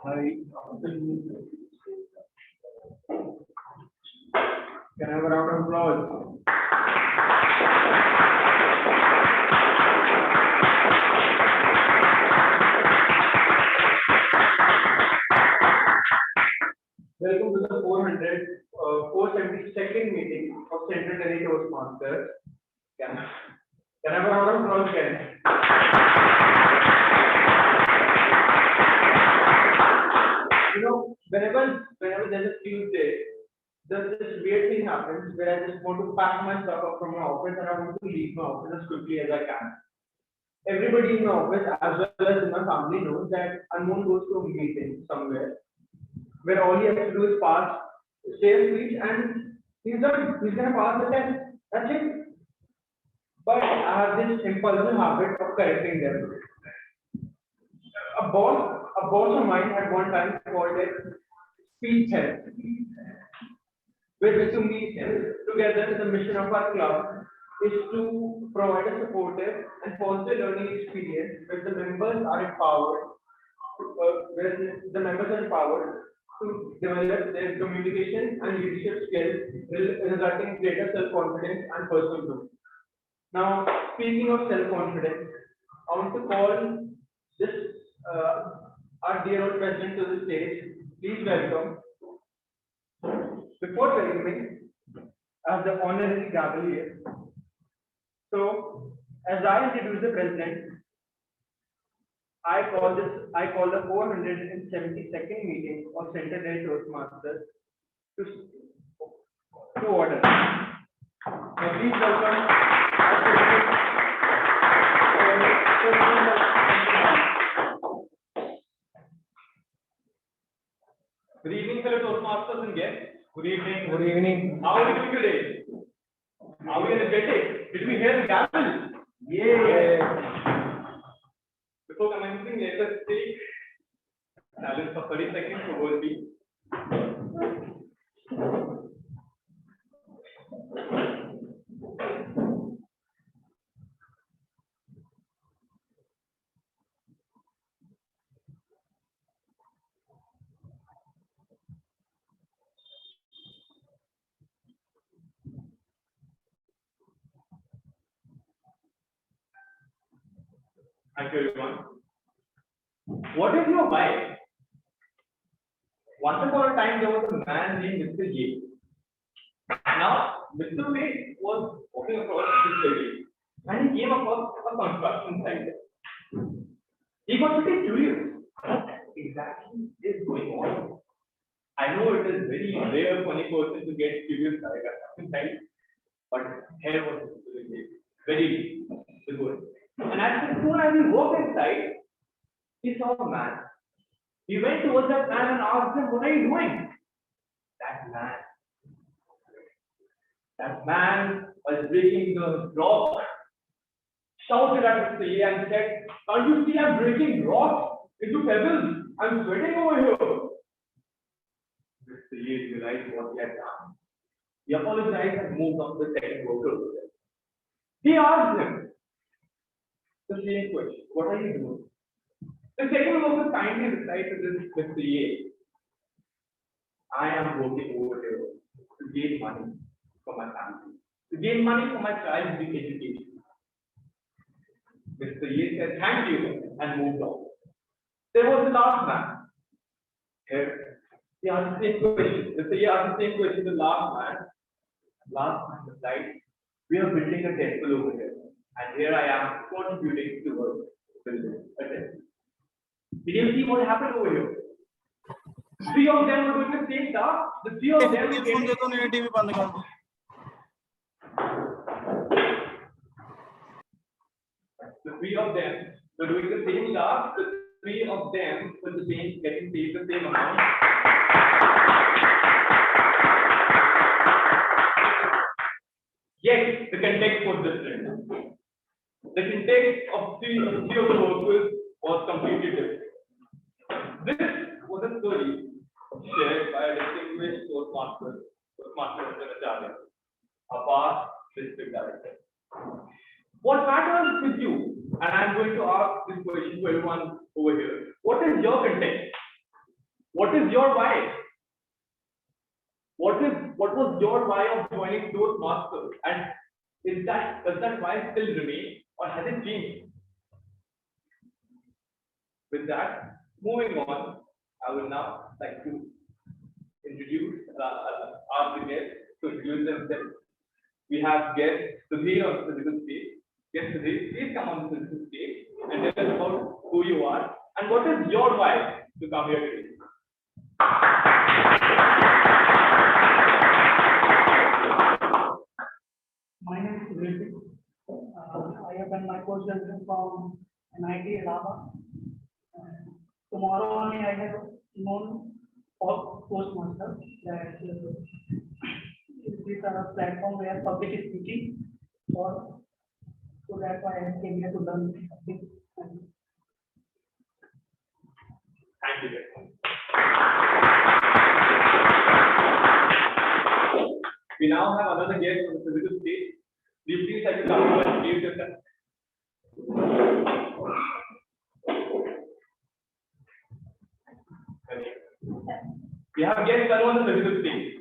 Can I have a round of applause? Welcome to the 472nd meeting of Central Delhi Toastmasters. Can I have a round of applause again? You know, whenever there's a Tuesday, this weird thing happens where I just want to pack my stuff up from my office and I want to leave my office as quickly as I can. Everybody in my office, as well as in my family, knows that Anmol goes to a meeting somewhere where all he has to do is pass, say a speech, and he's done. He's gonna pass the test. That's it. But I have this impulsive habit of correcting them. A boss of mine at one time called it speech health, which to me together the mission of our club is to provide a supportive and positive learning experience where the members are empowered, to develop their communication and leadership skills, resulting in greater self-confidence and personal growth. Now, speaking of self-confidence, I want to call this our dear old president to the stage. Please welcome. Before welcoming, I have the honorary gavel here. So, as I introduce the president, I call the 472nd meeting of Central Delhi Toastmasters to order. Now, please welcome. Good evening, fellow Toastmasters and guests. Good evening. Good evening. How are you doing today? Are we energetic? Did we hear the gavel? Yeah. Before commencing, let us take silence for 30 seconds for world peace. Thank you, everyone. What is your why? Once upon a time, there was a man named Mr. Ye. Now, Mr. Ye was walking across Mr. Ye and he came across a construction site. He got pretty curious. What exactly is going on? I know it is very rare for any person to get curious like a construction site, but here was very good. And as soon as he walked inside, he saw a man. He went towards that man and asked him, "What are you doing?" That man was breaking the rock, shouted at Mr. Ye and said, "Can't you see I'm breaking rock into pebbles? I'm sweating over here." Mr. Ye realized what he had done. He apologized and moved on to the second worker over there. He asked him the same question, "What are you doing?" The second worker kindly replied to this Mr. Ye, "I am working over here to gain money for my family, to gain money for my child's education." Mr. Ye said, "Thank you," and moved on. There was the last man. Here, he asked the same question. Mr. Ye asked the same question to the last man. Last man replied, "We are building a temple over here, and here I am contributing towards building a temple." Did you see what happened over here? Three of them were doing the same task. The three of them were getting... The three of them were doing the same task. The three of them were getting paid the same amount. Yet the context was different. The context of three of the workers was completely different. This was a story shared by a distinguished Toastmaster International, a past district director. What matters with you? And I'm going to ask this question to everyone over here. What is your context? is your why? What was your why of joining Toastmasters? And does that why still remain or has it changed? With that, moving on, I would now like to introduce our guests to introduce themselves. We have guest Sudhir on the physical stage. Guest Sudhir, please come on the physical stage and tell us about who you are and what is your why to come here today. My name is Sudhir. I have done my post-graduation from MIT Allahabad. Tomorrow only I have known of Toastmasters that these are a platform where public is speaking or so that's why I came here to learn something. Thank you very much. We now have another guest on the physical stage. Will you please have to come and introduce yourself? We have guest Tanu on the physical stage.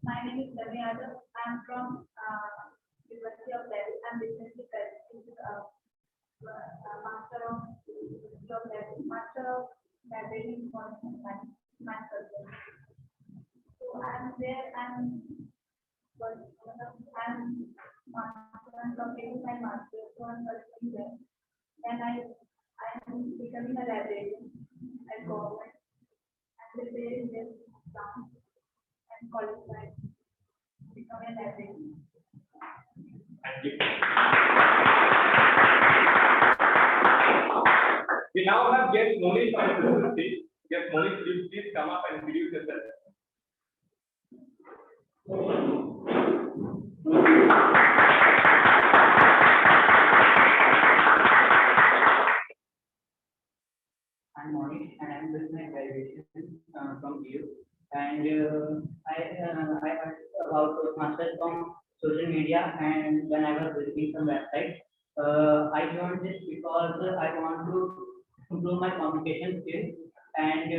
My name is Ravi Yadav. I'm from University of Delhi. I'm recently graduated Master of Master of Library Information Science, Math subject. So I'm there. I'm completing my master's. So I'm working there, and I'm becoming a librarian at government. I'm preparing this exam and qualified to become a librarian. Thank you. We now have guest Monish on the physical stage. Guest Monish, will you please come up and introduce yourself? I'm Monish and I'm doing my graduation from EU. And I heard about Toastmasters from social media, and when I was visiting some websites, I joined this because I want to improve my communication skills and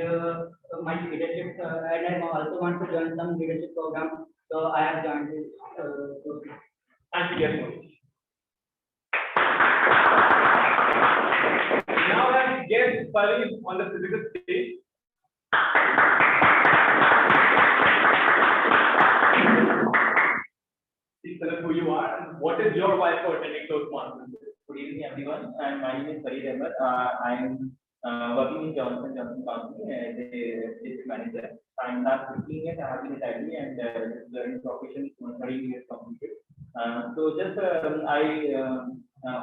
my leadership, and I also want to join some leadership program. So I have joined this. Thank you, guest Monish. Now have guest Pari on the physical stage. Please tell us who you are and what is your why for attending Toastmasters. Good evening, everyone. And my name is Farid Ahmed. I'm working in Johnson Johnson Company as a sales manager. I'm not 15 years. I have been in Italy and learning profession 30 years completed. So just I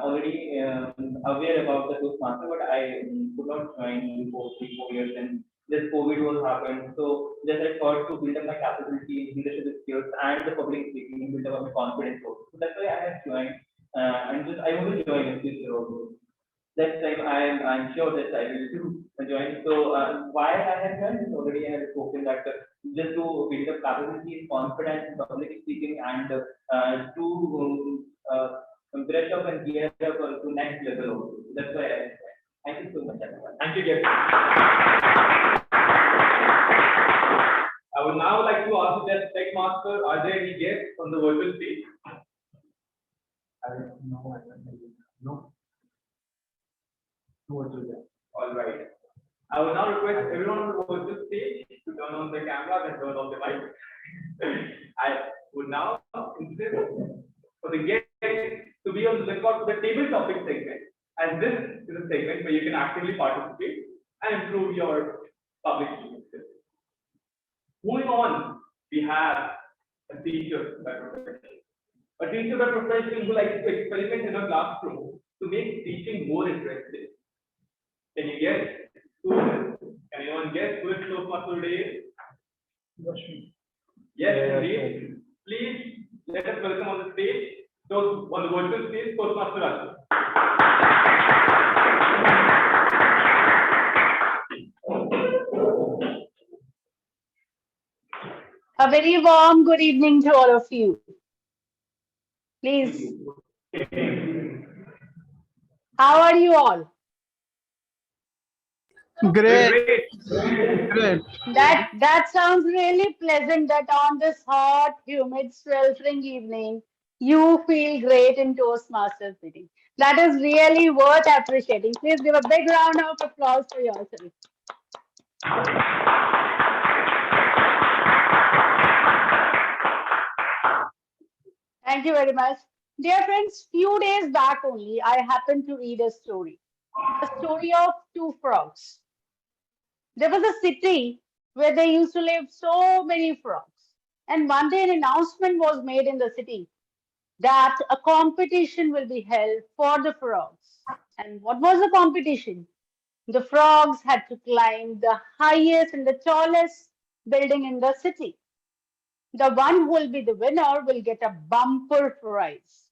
already aware about the Toastmaster, but I could not join before 3-4 years, and just COVID was happened. So just I thought to build up my capability, leadership skills, and the public speaking, build up my confidence also. So that's why I have joined, and just I want to join in future also. That time I'm sure that I will join. So why I have joined is already I have spoken that just to build up capability, confidence in public speaking, and to brush up and gear up to next level also. That's why I have joined. Thank you so much, everyone. Thank you, guest. I would now like to ask the tech master, are there any guests on the virtual stage? No. All right. I will now request everyone on the virtual stage to turn on the cameras and turn off the mic. I would now insist for the guests to be on the lookout for the table topic segment, and this is a segment where you can actively participate and improve your public speaking skills. Moving on, we have a teacher by profession. A teacher by profession who likes to experiment in a classroom to make teaching more interesting. Can you guess who is it? Can anyone guess who is Toastmaster today? Yes, indeed. Please let us welcome on the stage, on the virtual stage, Toastmaster Raju. A very warm good evening to all of you. Please How are you all? Great. Great. Great. That sounds really pleasant that on this hot, humid, sweltering evening, you feel great in Toastmasters meeting. That is really worth appreciating. Please give a big round of applause for yourself. Thank you very much. Dear friends, few days back only, I happened to read a story of two frogs. There was a city where there used to live so many frogs. And one day an announcement was made in the city that a competition will be held for the frogs. And what was the competition? The frogs had to climb the highest and the tallest building in the city. The one who will be the winner will get a bumper prize.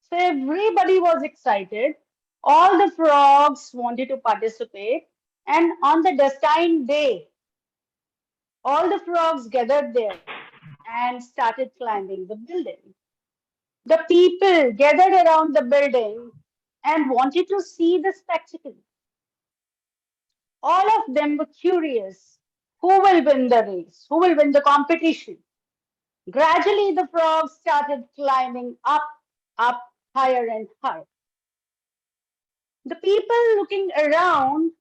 So everybody was excited. All the frogs wanted to participate. And on the destined day, all the frogs gathered there and started climbing the building. The people gathered around the building and wanted to see the spectacle. All of them were curious who will win the race, who will win the competition. Gradually, the frogs started climbing up, higher and higher. The people looking around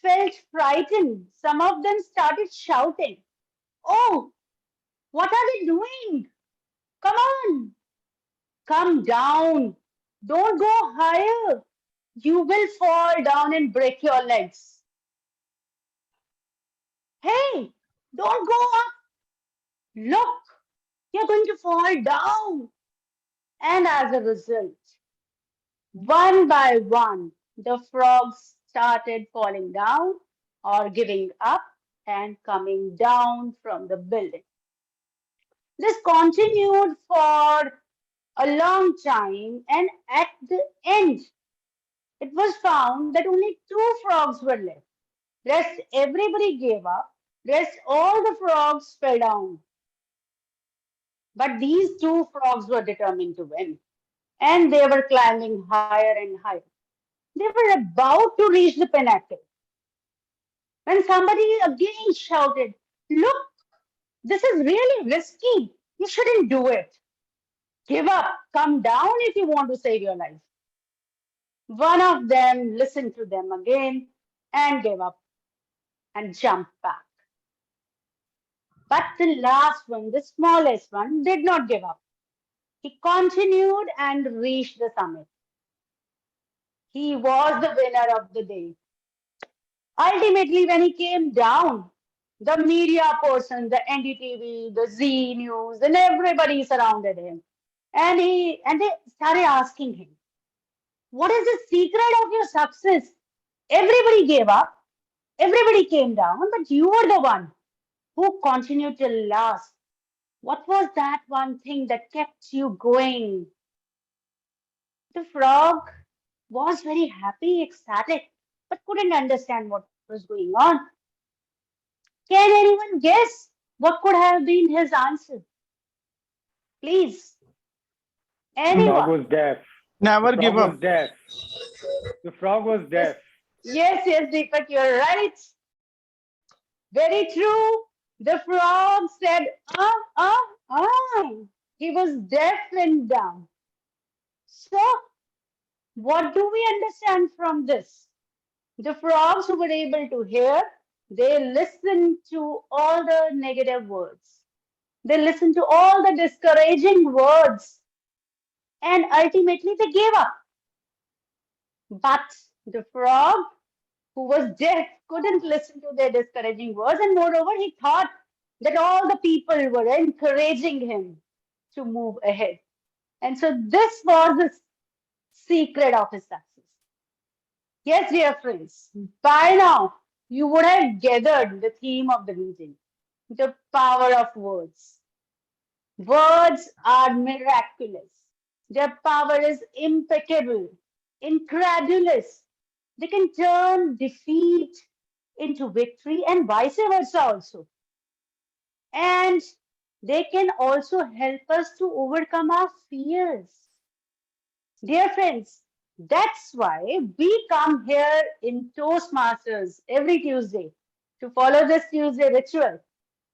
felt frightened. Some of them started shouting, "Oh, what are they doing? Come on, come down. Don't go higher. You will fall down and break your legs. Hey, don't go up. Look, you're going to fall down." And as a result, one by one, the frogs started falling down or giving up and coming down from the building. This continued for a long time, and at the end, it was found that only two frogs were left. Rest everybody gave up. Rest all the frogs fell down. But these two frogs were determined to win, and they were climbing higher and higher. They were about to reach the pinnacle when somebody again shouted, "Look, this is really risky. You shouldn't do it. Give up. Come down if you want to save your life." One of them listened to them again and gave up and jumped back. But the last one, the smallest one, did not give up. He continued and reached the summit. He was the winner of the day. Ultimately, when he came down, the media person, the NDTV, the Z News, and everybody surrounded him. And they started asking him, "What is the secret of your success? Everybody gave up, everybody came down, but you were the one who continued till last. What was that one thing that kept you going?" The frog was very happy, ecstatic, but couldn't understand what was going on. Can anyone guess what could have been his answer? Please, Frog anyone? was deaf. Never The give frog was up. deaf. The frog was Yes, deaf. yes, Deepak, you're right. Very true. The frog said, ah. He was deaf and dumb. So, what do we understand from this? The frogs who were able to hear, they listened to all the negative words. They listened to all the discouraging words, and ultimately they gave up. But the frog who was deaf couldn't listen to their discouraging words, and moreover, he thought that all the people were encouraging him to move ahead. And so this was the secret of his success. Yes, dear friends, by now you would have gathered the theme of the meeting, the power of words. Words are miraculous. Their power is impeccable, incredulous. They can turn defeat into victory and vice versa also. And they can also help us to overcome our fears. Dear friends, That's why we come here in Toastmasters every Tuesday to follow this Tuesday ritual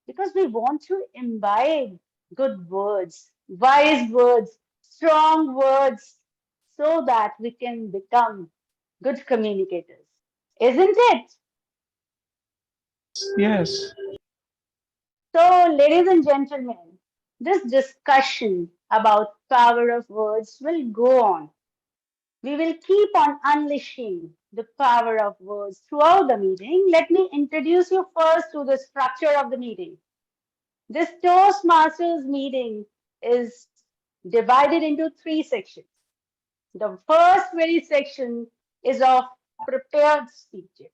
because we want to imbibe good words, wise words, strong words so that we can become good communicators. Isn't it? Yes. So, ladies and gentlemen, this discussion about power of words will go on. We will keep on unleashing the power of words throughout the meeting. Let me introduce you first to the structure of the meeting. This Toastmasters meeting is divided into three sections. The first very section is of prepared speeches.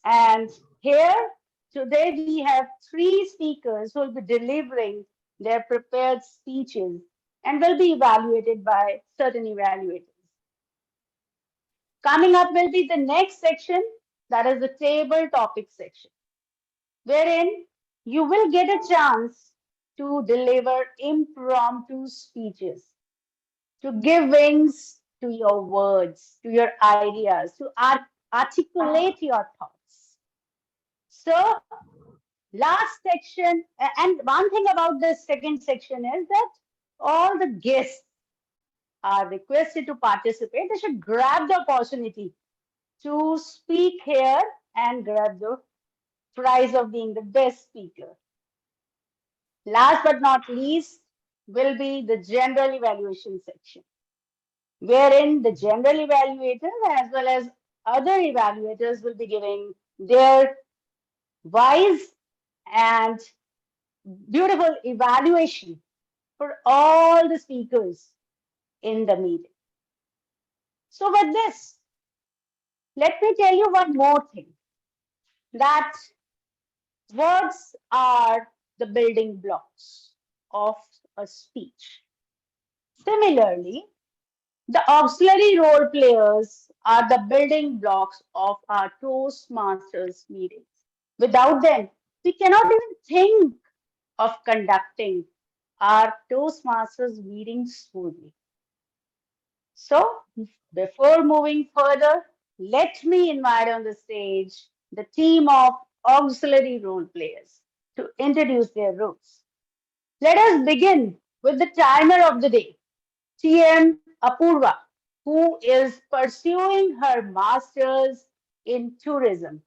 And here today we have three speakers who will be delivering their prepared speeches and will be evaluated by certain evaluators. Coming up will be the next section, that is the table topic section, wherein you will get a chance to deliver impromptu speeches, to give wings to your words, to your ideas, to articulate your thoughts. So, last section, and one thing about the second section is that all the guests are requested to participate. They should grab the opportunity to speak here and grab the prize of being the best speaker. Last but not least will be the general evaluation section, wherein the general evaluators as well as other evaluators will be giving their wise and beautiful evaluation for all the speakers in the meeting. So with this, let me tell you one more thing, that words are the building blocks of a speech. Similarly, the auxiliary role players are the building blocks of our Toastmasters meetings. Without them, we cannot even think of conducting our Toastmasters meetings smoothly. So, before moving further, let me invite on the stage the team of auxiliary role players to introduce their roles. Let us begin with the timer of the day, TM Apurva, who is pursuing her master's in tourism.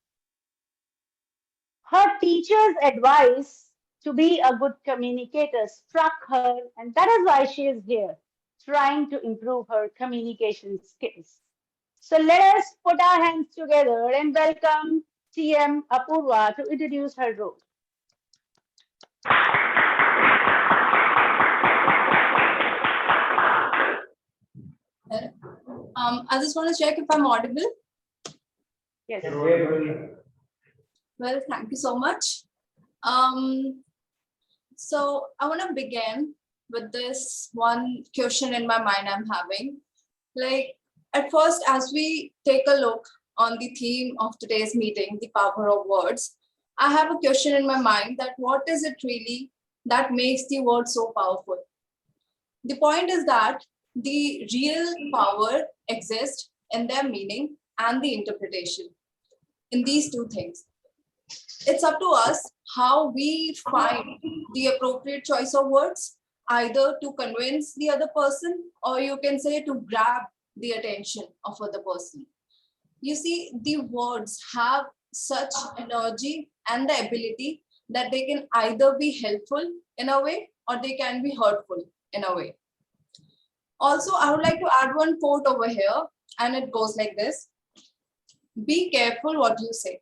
Her teacher's advice to be a good communicator struck her, and that is why she is here, trying to improve her communication skills. So let us put our hands together and welcome TM Apurva to introduce her role. I just want to check if I'm audible. Yes. Well, thank you so much. So I want to begin with this one question in my mind I'm having. Like, at first, as we take a look on the theme of today's meeting, the power of words, I have a question in my mind that what is it really that makes the word so powerful? The point is that the real power exists in their meaning and the interpretation, in these two things. It's up to us how we find the appropriate choice of words, either to convince the other person or you can say to grab the attention of other person. You see, the words have such energy and the ability that they can either be helpful in a way or they can be hurtful in a way. Also, I would like to add one quote over here, and it goes like this: be careful what you say.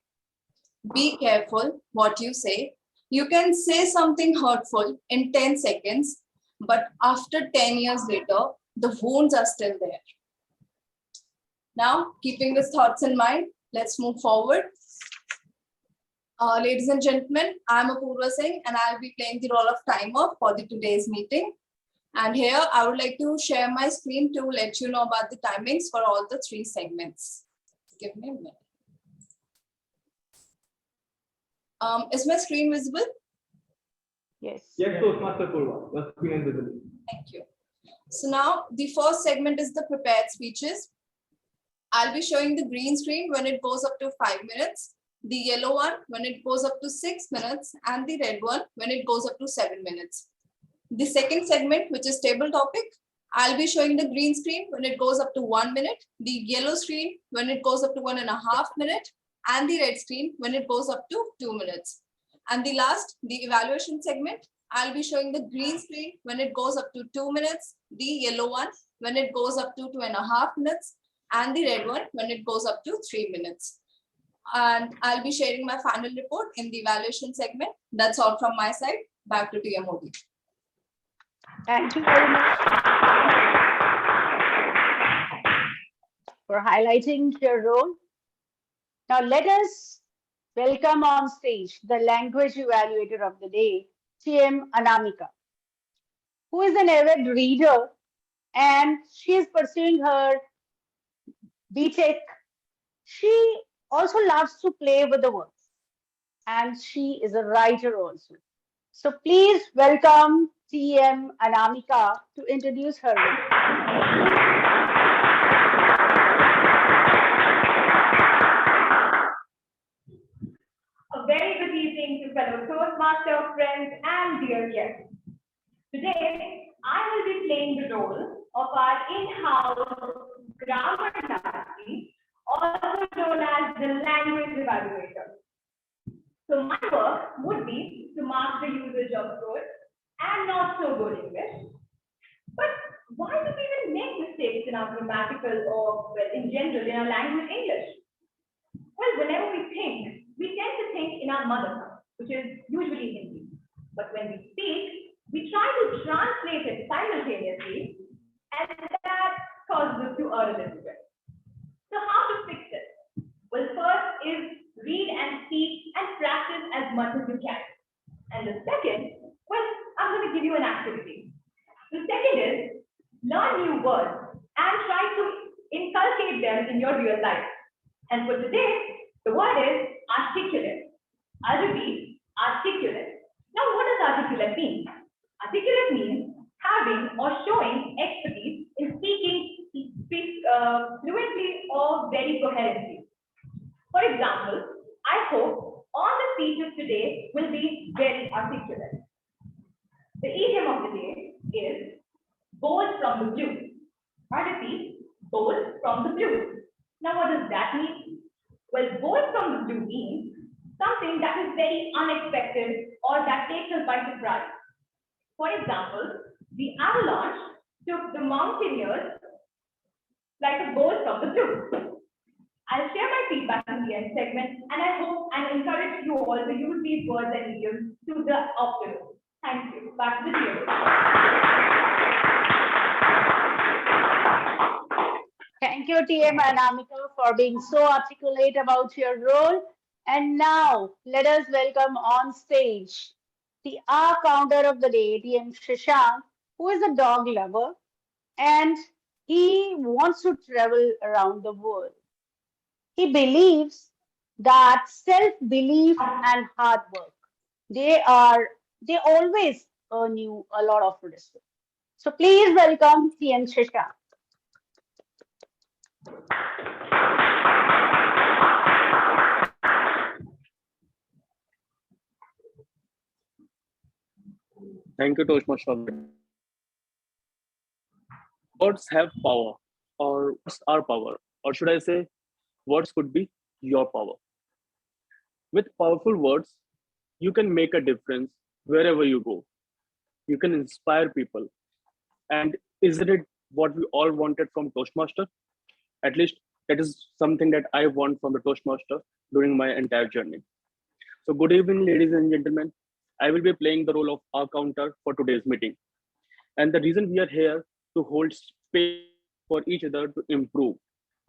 Be careful what you say. You can say something hurtful in 10 seconds, but after 10 years later, the wounds are still there. Now, keeping these thoughts in mind, let's move forward. Ladies and gentlemen, I'm Apurva Singh, and I'll be playing the role of timer for today's meeting. And here, I would like to share my screen to let you know about the timings for all the three segments. Give me a minute. Is my screen visible? Yes. Yes, Toastmaster Purva. The screen is visible. Thank you. So now the first segment is the prepared speeches. I'll be showing the green screen when it goes up to 5 minutes, the yellow one when it goes up to 6 minutes, and the red one when it goes up to 7 minutes. The second segment, which is table topic, I'll be showing the green screen when it goes up to 1 minute, the yellow screen when it goes up to 1.5 minutes, and the red screen when it goes up to 2 minutes. And the last, the evaluation segment, I'll be showing the green screen when it goes up to 2 minutes, the yellow one when it goes up to 2.5 minutes, and the red one when it goes up to 3 minutes. And I'll be sharing my final report in the evaluation segment. That's all from my side. Back to TM Modi. Thank you very much for highlighting your role. Now let us welcome on stage the language evaluator of the day, TM Anamika, who is an avid reader and she is pursuing her BTech. She also loves to play with the words and she is a writer also. So please welcome TM Anamika to introduce her. A very good evening to fellow Toastmaster friends and dear guests. Today, I will be playing the role of our in-house grammar Nazi, also known as the language evaluator. So my work would be to mark the usage of good and not so good English. But why do we even make mistakes in our grammatical or, well, in general, in our language English? Well, whenever we think, we tend to think in our mother tongue, which is usually Hindi. But when we speak, we try to translate it simultaneously, and that causes us to err a little bit. So how to fix it? Well, first is read and speak and practice as much as you can. And the second, well, I'm going to give you an activity. The second is learn new words and try to inculcate them in your real life. And for today, the word is articulate. I'll repeat, articulate. Now, what does articulate mean? Articulate means having or showing expertise in speaking fluently or very coherently. For example, I hope all the speeches today will be very articulate. The idiom of the day is bold from the blue. I repeat, bold from the blue. Now, what does that mean? Well, bold from the blue means something that is very unexpected or that takes us by surprise. For example, the avalanche took the mountaineers like a bolt from the blue. I'll share my feedback in the end segment, and I hope and encourage you all to use these words and idioms to the optimum. Thank you. Back to the video. Thank you, TM Anamika, for being so articulate about your role. And now let us welcome on stage the R counter of the day, TM Shashank, who is a dog lover and he wants to travel around the world. He believes that self-belief and hard work, they always earn you a lot of respect. So please welcome TM Shashank. Thank you, Toastmasters. Words have power, or words are power, or should I say, words could be your power. With powerful words, you can make a difference wherever you go. You can inspire people. And isn't it what we all wanted from Toastmaster? At least that is something that I want from the Toastmaster during my entire journey. So good evening, ladies and gentlemen. I will be playing the role of our counter for today's meeting. And the reason we are here to hold space for each other to improve.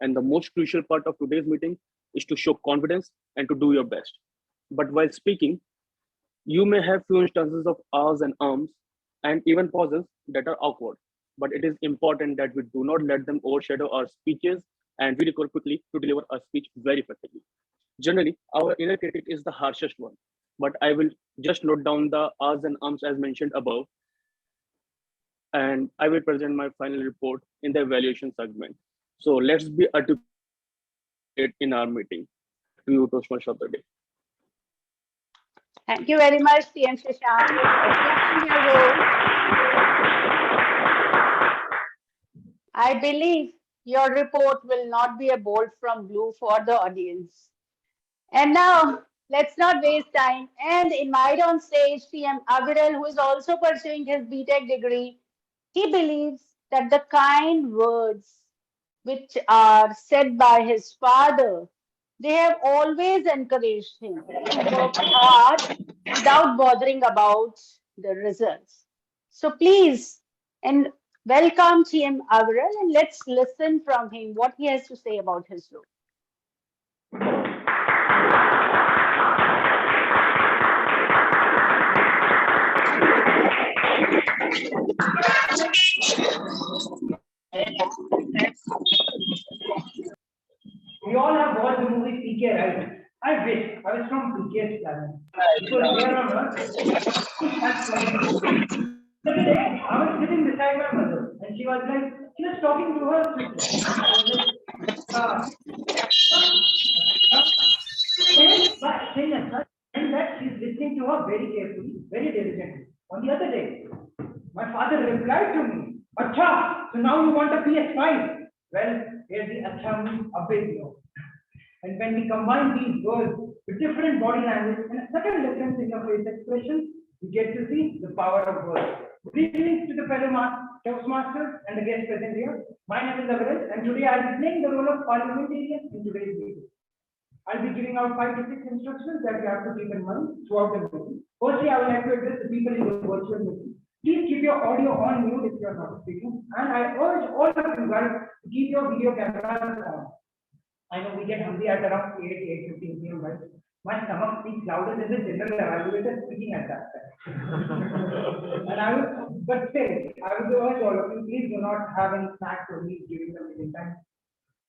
And the most crucial part of today's meeting is to show confidence and to do your best. But while speaking, you may have few instances of ahs and ums and even pauses that are awkward. But it is important that we do not let them overshadow our speeches and we record quickly to deliver our speech very effectively. Generally, our inner critic is the harshest one, but I will just note down the ahs and ums as mentioned above. and I will present my final report in the evaluation segment. So let's be articulate in our meeting. Back to you, Toastmaster of the day. Thank you very much, TM Shashank, for accepting your role. I believe your report will not be a bolt from blue for the audience. And now, let's not waste time and invite on stage TM Aviral, who is also pursuing his BTech degree. He believes that the kind words which are said by his father, they have always encouraged him to work hard without bothering about the results. So please, and welcome TM Aviral, and let's listen from him what he has to say about his role. We all have watched the movie PK, right? I wish I was from PK's planet. Because here on Earth, that's the other day, I was sitting beside my mother, and she was talking to her sister. I was and that she's listening to her very carefully, very diligently. On the other day, my father replied to me, Acha, so now you want a PS5? Well, here's the Acha means a big no. And when we combine these words with different body language and a subtle difference in your face expression, we get to see the power of words. Greetings to the fellow Toastmasters and the guests present here. My name is Aviral, and today I'll be playing the role of parliamentarian in today's meeting. I'll be giving out 5 to 6 instructions that you have to keep in mind throughout the meeting. Firstly, I would like to address the people in the virtual meeting. Please keep your audio on mute if you are not speaking, and I urge all of you guys to keep your video cameras on. I know we get hungry at around 8:15 p.m. right? My stomach speaks louder than the general evaluator speaking at that time. But still, I would urge all of you, please do not have any snacks or meat during the meeting time.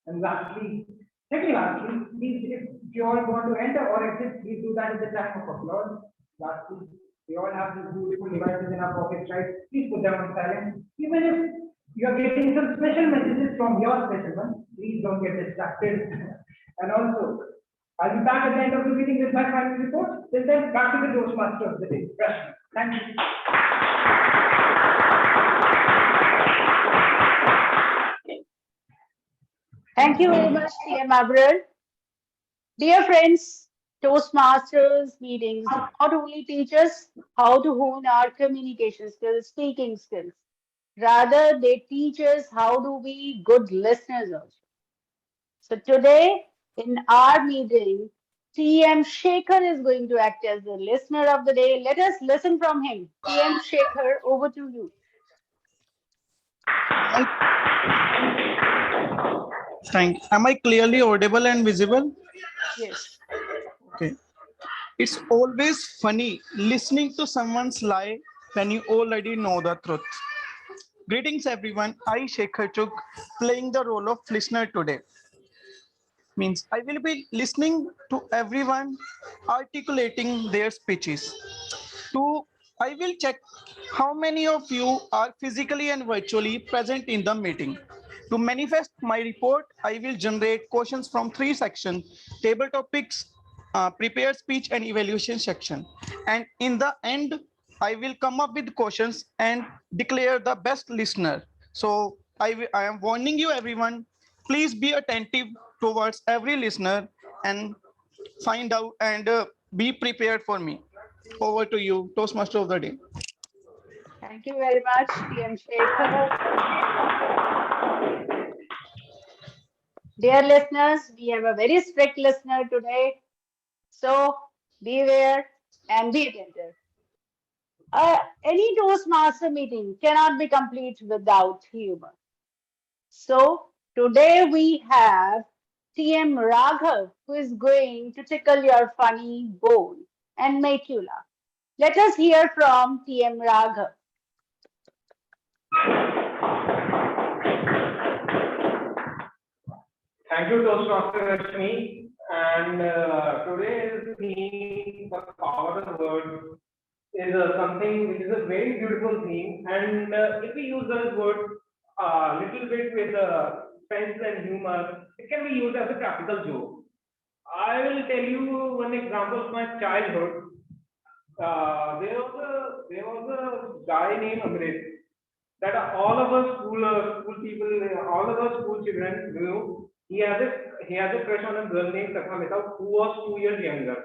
And lastly, please, if you all want to enter or exit, please do that at the time of applause. Lastly, we all have these beautiful devices in our pockets, right? Please put them on silent. Even if you are getting some special messages from your special one, please don't get distracted. And also, I'll be back at the end of the meeting with my final report. Till then, back to the Toastmaster of the day. Thank you. Thank you very much, TM Aviral. Dear friends, Toastmasters meetings not only teach us how to hone our communication skills, speaking skills, rather they teach us how to be good listeners also. So today in our meeting, TM Shekhar is going to act as the listener of the day. Let us listen from him. TM Shekhar, over to you. Thanks. Am I clearly audible and visible? Yes. Okay. It's always funny listening to someone's lie when you already know the truth. Greetings, everyone. I, Shekhar Chuk, playing the role of listener today. Means I will be listening to everyone articulating their speeches. I will check how many of you are physically and virtually present in the meeting. To manifest my report, I will generate questions from 3 sections: table topics, prepared speech and evaluation section. And in the end, I will come up with questions and declare the best listener. So I am warning you everyone, please be attentive towards every listener and find out and be prepared for me. Over to you, Toastmaster of the day. Thank you very much, TM Shekhar. Dear listeners, we have a very strict listener today. So beware and be attentive. Any Toastmaster meeting cannot be complete without humor. So today we have TM Raghav, who is going to tickle your funny bone and make you laugh. Let us hear from TM Raghav. Thank you, Toastmaster Rashmi. And today's theme, the power of words, is something which is a very beautiful theme, and if we use those words little bit with sense and humor, it can be used as a practical joke. I will tell you one example of my childhood. There was a guy named Amrit that all of us school people, all of us school children knew. He has a crush on a girl named Katha who was 2 years younger.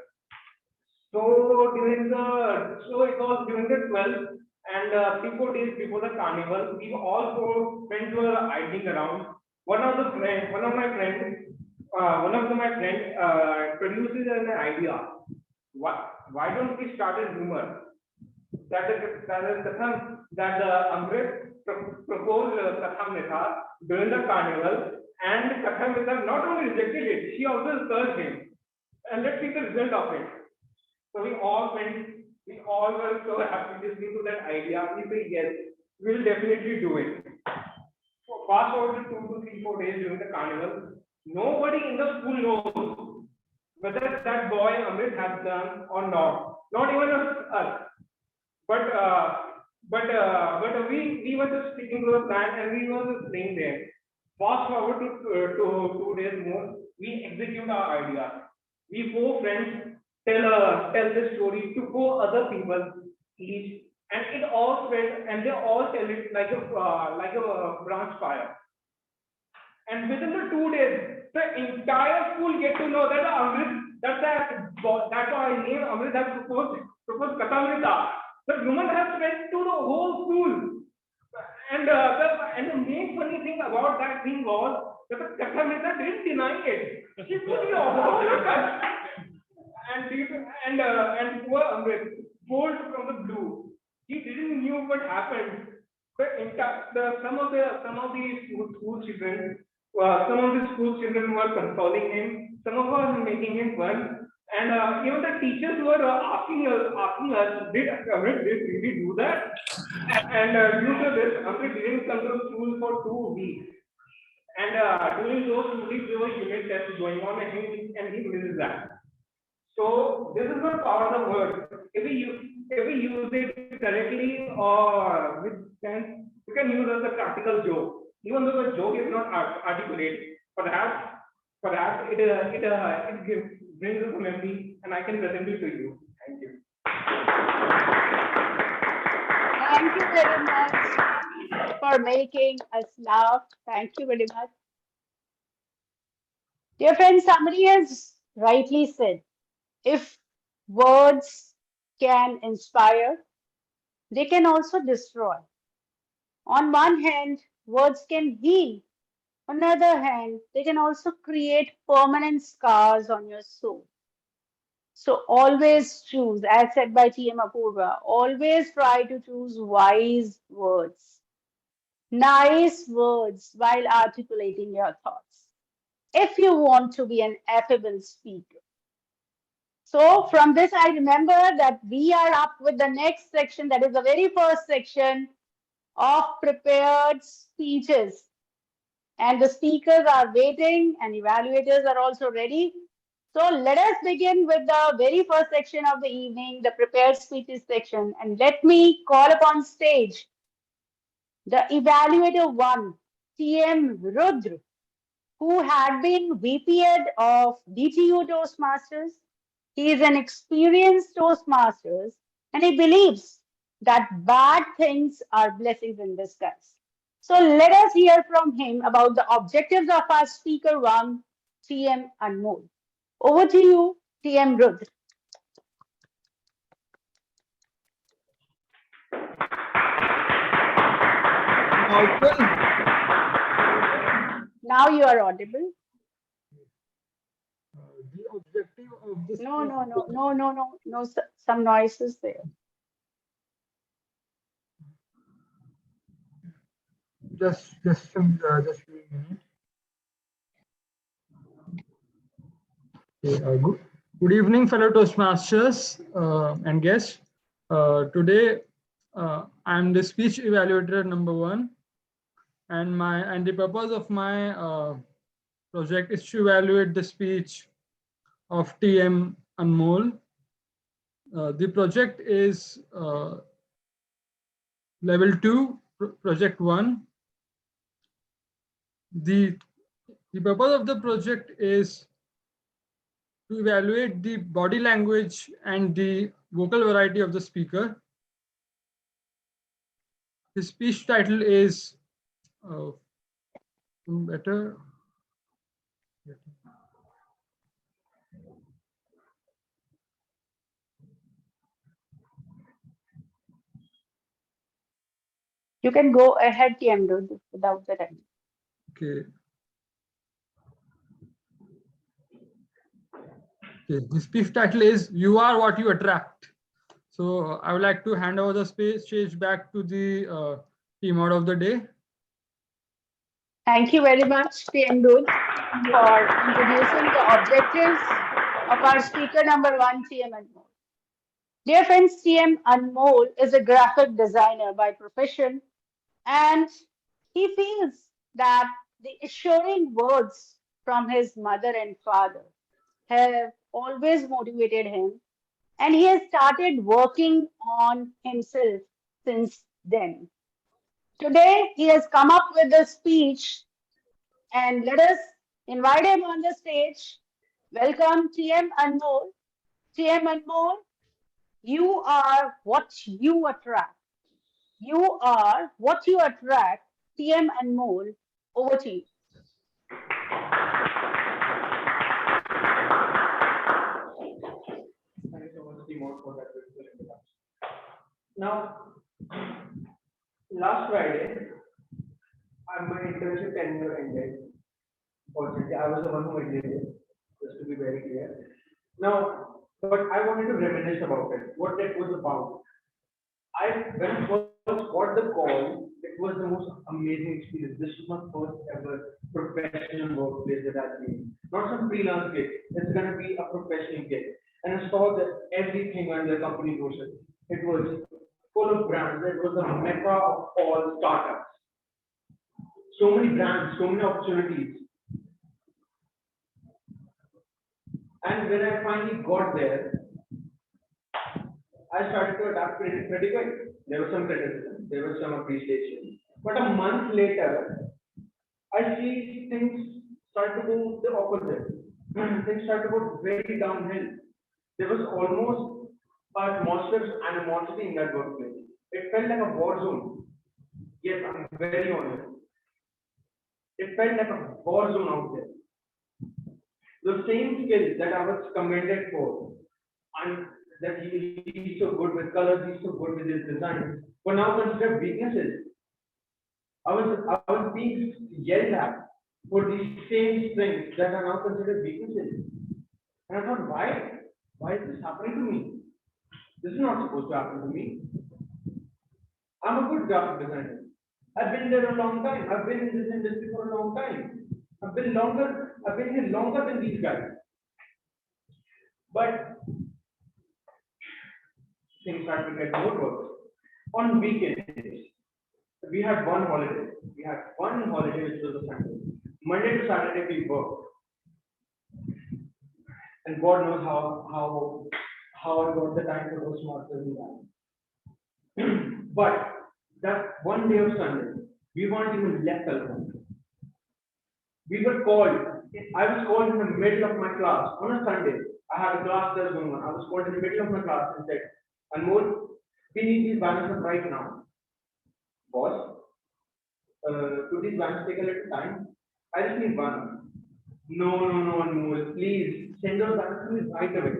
So it was during the 12th and 3 4 days before the carnival, we all four friends were hiding around. One of my friend produces an idea. Why don't we start a rumor that Amrit proposed Katha during the carnival, and Katha not only rejected it, she also searched him. And let's see the result of it. So we all were so happy listening to that idea. We said, yes, we'll definitely do it. So fast forward to 2 to 3 4 days during the carnival. Nobody in the school knows whether that boy Amrit has done or not. Not even us. But we were just sticking to the plan and we were just staying there. Fast forward to 2 days more, we execute our idea. We four friends tell this story to four other people each, and it all spread, and they all tell it like a branch fire. And within the 2 days, the entire school get to know that Amrit, that boy named Amrit has proposed Katamrita. The rumor has spread to the whole school. And the main funny thing about that thing was that the Kathamrita didn't deny it. She put it all and poor Amrit, bold from the blue. He didn't knew what happened. Some of the school children, were consoling him. Some of us were making him fun. And even the teachers were asking us, did Amrit really do that? And due to this, Amrit didn't come to school for 2 weeks. And during those 2 weeks, there were unit tests going on, and he missed that. So this is the power of the word. If we use it correctly or with sense, you can use it as a practical joke. Even though the joke is not articulate, perhaps it brings us a memory, and I can present it to you. Thank you. Thank you very much for making us laugh. Thank you very much. Dear friends, somebody has rightly said, if words can inspire, they can also destroy. On one hand, words can heal. On the other hand, they can also create permanent scars on your soul. So always choose, as said by T.M. Apurva, always try to choose wise words, nice words while articulating your thoughts, if you want to be an affable speaker. So from this, I remember that we are up with the next section, that is the very first section of prepared speeches. And the speakers are waiting and evaluators are also ready. So let us begin with the very first section of the evening, the prepared speeches section. And let me call upon stage the evaluator 1, T.M. Rudra, who had been VP Ed of DTU Toastmasters. He is an experienced Toastmasters and he believes that bad things are blessings in disguise. So let us hear from him about the objectives of our speaker 1, TM Anmol. Over to you, TM Rudra. Now you are audible. The objective of this. No, some noises there. Just a minute. Okay, good evening, fellow Toastmasters and guests. Today, I'm the speech evaluator number 1, and the purpose of my project is to evaluate the speech of TM Anmol. the project is level 2, project 1. The purpose of the project is to evaluate the body language and the vocal variety of the speaker. The speech title is better. You can go ahead, TM, without the time. Okay. Okay. The speech title is "You Are What You Attract." So I would like to hand over the stage back to the team out of the day. Thank you very much, TM Dud, for introducing the objectives of our speaker number 1, TM Anmol. Dear friends, TM Anmol is a graphic designer by profession, and he feels that the assuring words from his mother and father have always motivated him, and he has started working on himself since then. Today, he has come up with a speech, and let us invite him on the stage. Welcome, TM Anmol. TM Anmol, you are what you attract. You are what you attract. TM Anmol, over to you. Thank you so much, Timur, for that beautiful introduction. Now, last Friday, my internship tenure ended. Fortunately, I was the one who ended it, just to be very clear. Now, but I wanted to reminisce about it, what it was about. When I first got the call, it was the most amazing experience. This was my first ever professional workplace that I've been. Not some freelance gig. It's gonna be a professional gig. And I saw that everything on the company brochure. It was full of brands. It was a mecca of all startups. So many brands, so many opportunities. And when I finally got there, I started to adapt pretty quick. There was some criticism, there was some appreciation. But a month later, I see things start to go the opposite. Things start to go very downhill. There was almost a monstrous animosity in that workplace. It felt like a war zone. Yes, I'm very honest. It felt like a war zone out there. The same skills that I was commended for, and that he's so good with colors, he's so good with his design, were now considered weaknesses. I was being yelled at for these same things that are now considered weaknesses. And I thought, why? Why is this happening to me? This is not supposed to happen to me. I'm a good graphic designer. I've been there a long time. I've been in this industry for a long time. I've been here longer than these guys. But things start to get more worse. On weekends, we had one holiday. We had one holiday, which was a Sunday. Monday to Saturday, we worked. And God knows how I got the time for Toastmasters in that. But that one day of Sunday, we weren't even left alone. We were called. I was called in the middle of my class on a Sunday. I had a class that was going on. I was called in the middle of my class and said, Anmol, we need these banners up right now. Boss, could these banners take a little time? I just need one. No, Anmol, please send those banners to me right away.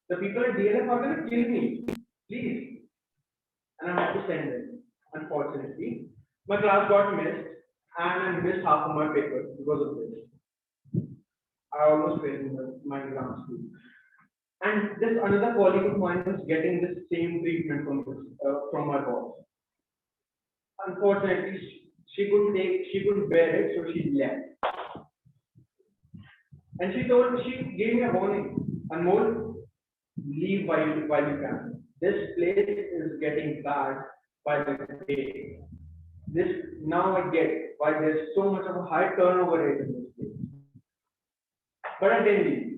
The people at DLF are going to kill me. Please. And I had to send them. Unfortunately, my class got missed and I missed half of my paper because of this. I almost failed in my exams too. And this another colleague of mine was getting this same treatment from my boss. Unfortunately, she couldn't bear it, so she left. And she gave me a warning, Anmol, leave while you can. This place is getting bad by the day. Now I get why there's so much of a high turnover rate in this place. But I didn't leave.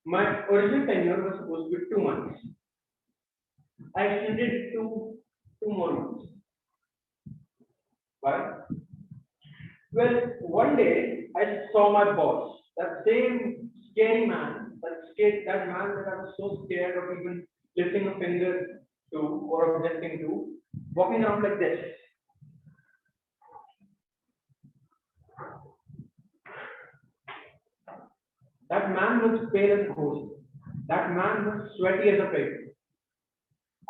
My original tenure was supposed to be 2 months. I extended it to 2 more months. Why? Well, one day I saw my boss, that same scary man, that man that I was so scared of even lifting a finger to or objecting to, walking around like this. That man was pale as a ghost. That man was sweaty as a pig.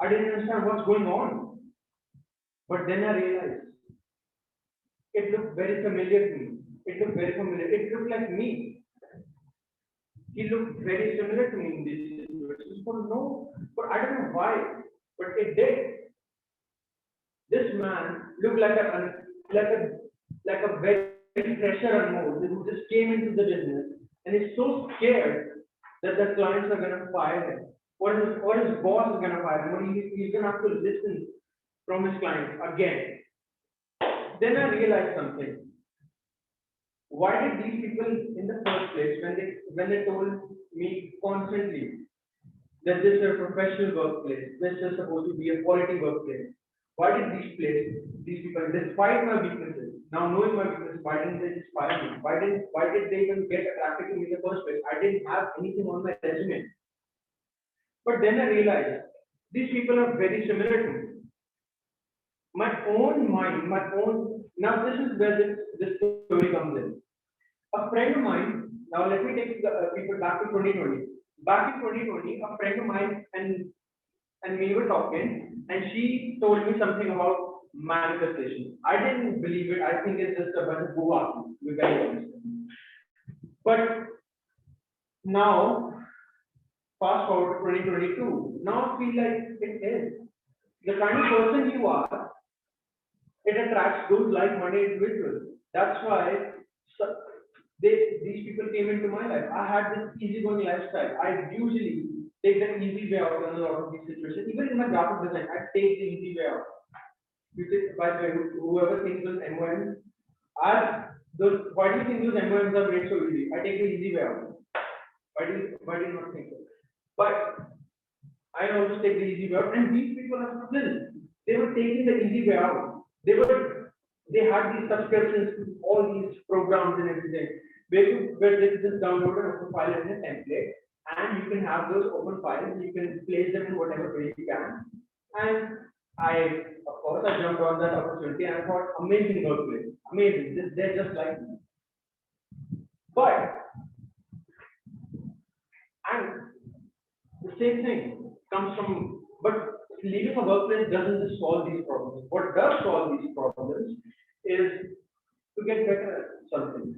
I didn't understand what's going on. But then I realized it looked very familiar to me. It looked very familiar. It looked like me. He looked very similar to me in these situations. But I don't know why, but it did. This man looked like a very fresher unknown who just came into the business and is so scared that the clients are gonna fire him. Or his boss is gonna fire him, or he's gonna have to listen from his clients again. Then I realized something. Why did these people in the first place, when they told me constantly that this is a professional workplace, this is supposed to be a quality workplace, why did these people, despite my weaknesses, now knowing my weaknesses, why didn't they just fire me? Why did they even get attracted to me in the first place? I didn't have anything on my resume. But then I realized these people are very similar to me. My own mind, now this is where this story comes in. A friend of mine, now let me take people back to 2020. Back in 2020, a friend of mine and me were talking, and she told me something about manifestation. I didn't believe it. I think it's just a bunch of boo-hoo, to be very honest. But now, fast forward to 2022, now I feel like it is. The kind of person you are, it attracts those like-minded individuals. That's why these people came into my life. I had this easygoing lifestyle. I usually take the easy way out in a lot of these situations. Even in my graphic design, I take the easy way out. You think, by the way, whoever thinks those MOMs, why do you think those MOMs are made so easy? I take the easy way out. Why do you not think so? But I always take the easy way out, and these people are still, they were taking the easy way out. They had these subscriptions to all these programs and everything, where they just download an open file in a template, and you can have those open files, you can place them in whatever way you can. And of course, I jumped on that opportunity and I thought, amazing workplace, amazing, they're just like me. But, and the same thing comes from, but leaving a workplace doesn't just solve these problems. What does solve these problems is to get better at something.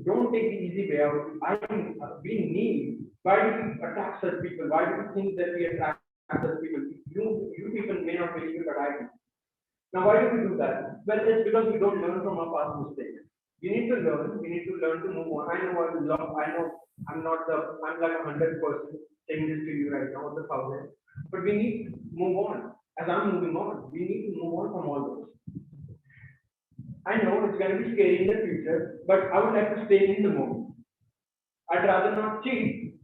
Don't take the easy way out. We need. Why do we attack such people? Why do we think that we attract such people? You people may not believe it, but I do. Now, why do we do that? Well, it's because we don't learn from our past mistakes. We need to learn. We need to learn to move on. I know I'm like 100% saying this to you right now, the 1,000. But we need to move on. As I'm moving on, we need to move on from all those. I know it's going to be scary in the future, but I would like to stay in the moment. I'd rather not cheat,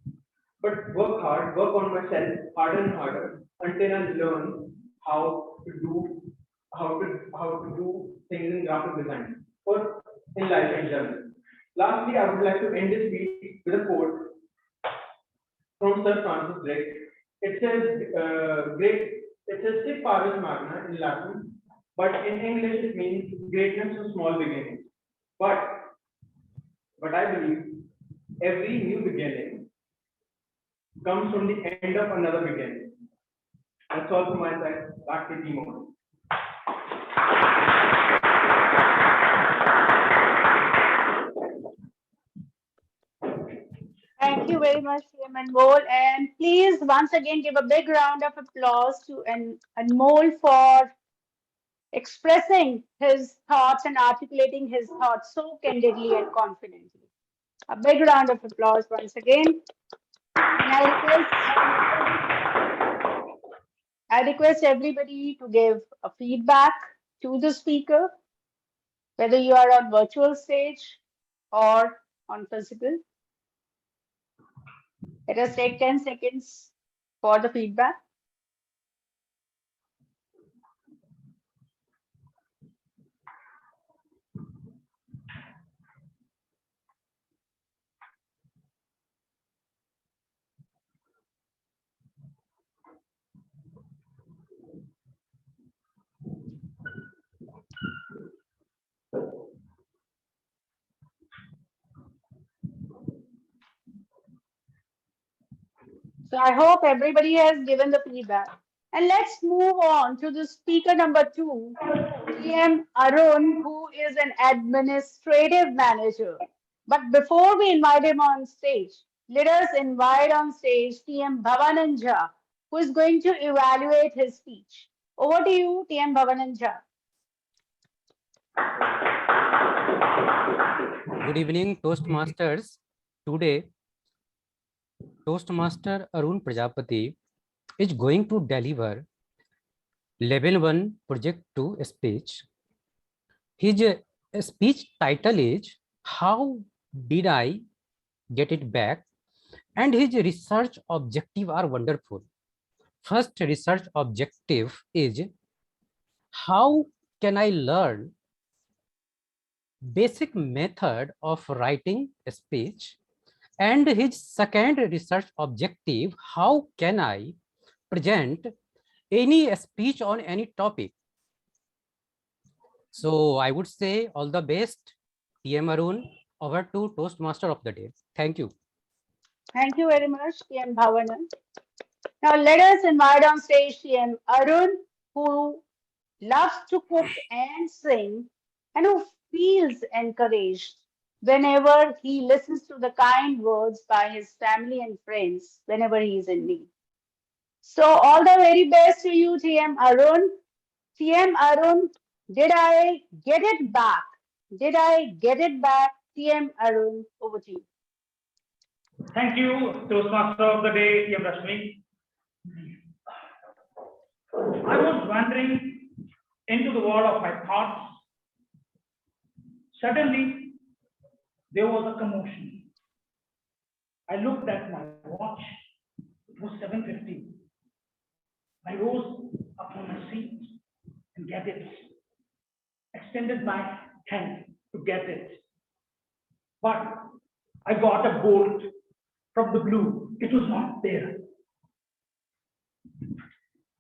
but work hard, work on myself harder and harder until I learn how to do things in graphic design or in life in general. Lastly, I would like to end this speech with a quote from Sir Francis Drake. It says sic parvis magna in Latin, but in English it means greatness of small beginnings. But I believe every new beginning comes from the end of another beginning. That's all from my side. Back to Timo. Thank you very much, Anmol. And please, once again, give a big round of applause to Anmol for expressing his thoughts and articulating his thoughts so candidly and confidently. A big round of applause once again. And I request everybody to give a feedback to the speaker, whether you are on virtual stage or on physical. Let us take 10 seconds for the feedback. So I hope everybody has given the feedback. And let's move on to the speaker number 2, TM Arun, who is an administrative manager. But before we invite him on stage, let us invite on stage TM Bhavananja, who is going to evaluate his speech. Over to you, TM Bhavananja. Good evening, Toastmasters. Today, Toastmaster Arun Prajapati is going to deliver Level 1 Project 2 speech. His speech title is How Did I Get It Back? And his research objective are wonderful. First research objective is how can I learn basic method of writing a speech? And his second research objective, how can I present any speech on any topic? So I would say all the best, TM Arun. Over to Toastmaster of the day. Thank you. Thank you very much, TM Bhavananda. Now let us invite on stage TM Arun, who loves to cook and sing, and who feels encouraged whenever he listens to the kind words by his family and friends whenever he is in need. So all the very best to you, TM Arun. TM Arun, did I get it back? Did I get it back? TM Arun, over to you. Thank you, Toastmaster of the day, TM Rashmi. I was wandering into the world of my thoughts. Suddenly, there was a commotion. I looked at my watch. It was 7:50. I rose up from my seat and get it. Extended my hand to get it. But I got a bolt from the blue. It was not there.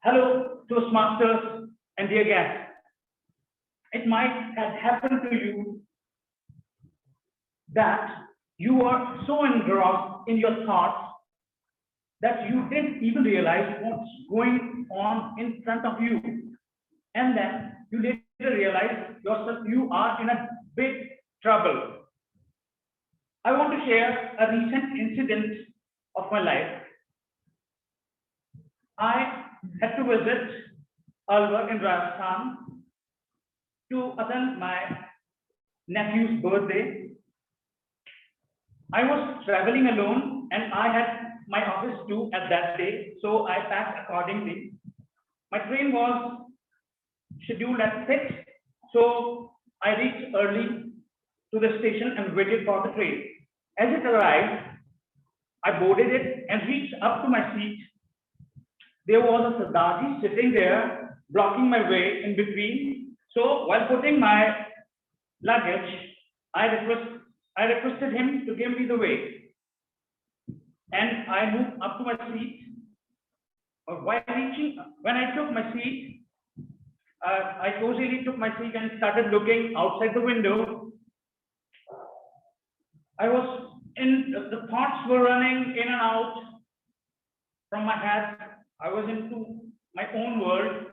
Hello, Toastmasters and dear guests. It might have happened to you that you are so engrossed in your thoughts that you didn't even realize what's going on in front of you. And then you later realize yourself you are in a big trouble. I want to share a recent incident of my life. I had to visit Alwar in Rajasthan to attend my nephew's birthday. I was traveling alone and I had my office too at that day, so I packed accordingly. My train was scheduled at 6, so I reached early to the station and waited for the train. As it arrived, I boarded it and reached up to my seat. There was a Sardaji sitting there, blocking my way in between. So while putting my luggage, I requested him to give me the way. And I moved up to my seat. When I took my seat, I cozily took my seat and started looking outside the window. The thoughts were running in and out from my head. I was into my own world.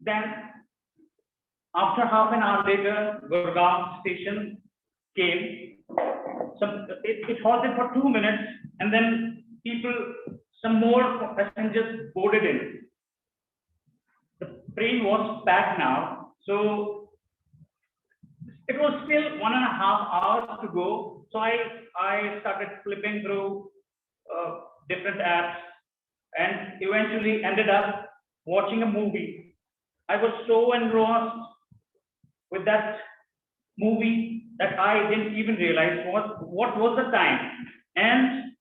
Then, after half an hour later, Gurgaon station came. It halted for 2 minutes, and then some more passengers boarded in. The train was packed now, so it was still 1.5 hours to go. So I started flipping through different apps and eventually ended up watching a movie. I was so engrossed with that movie that I didn't even realize what was the time. And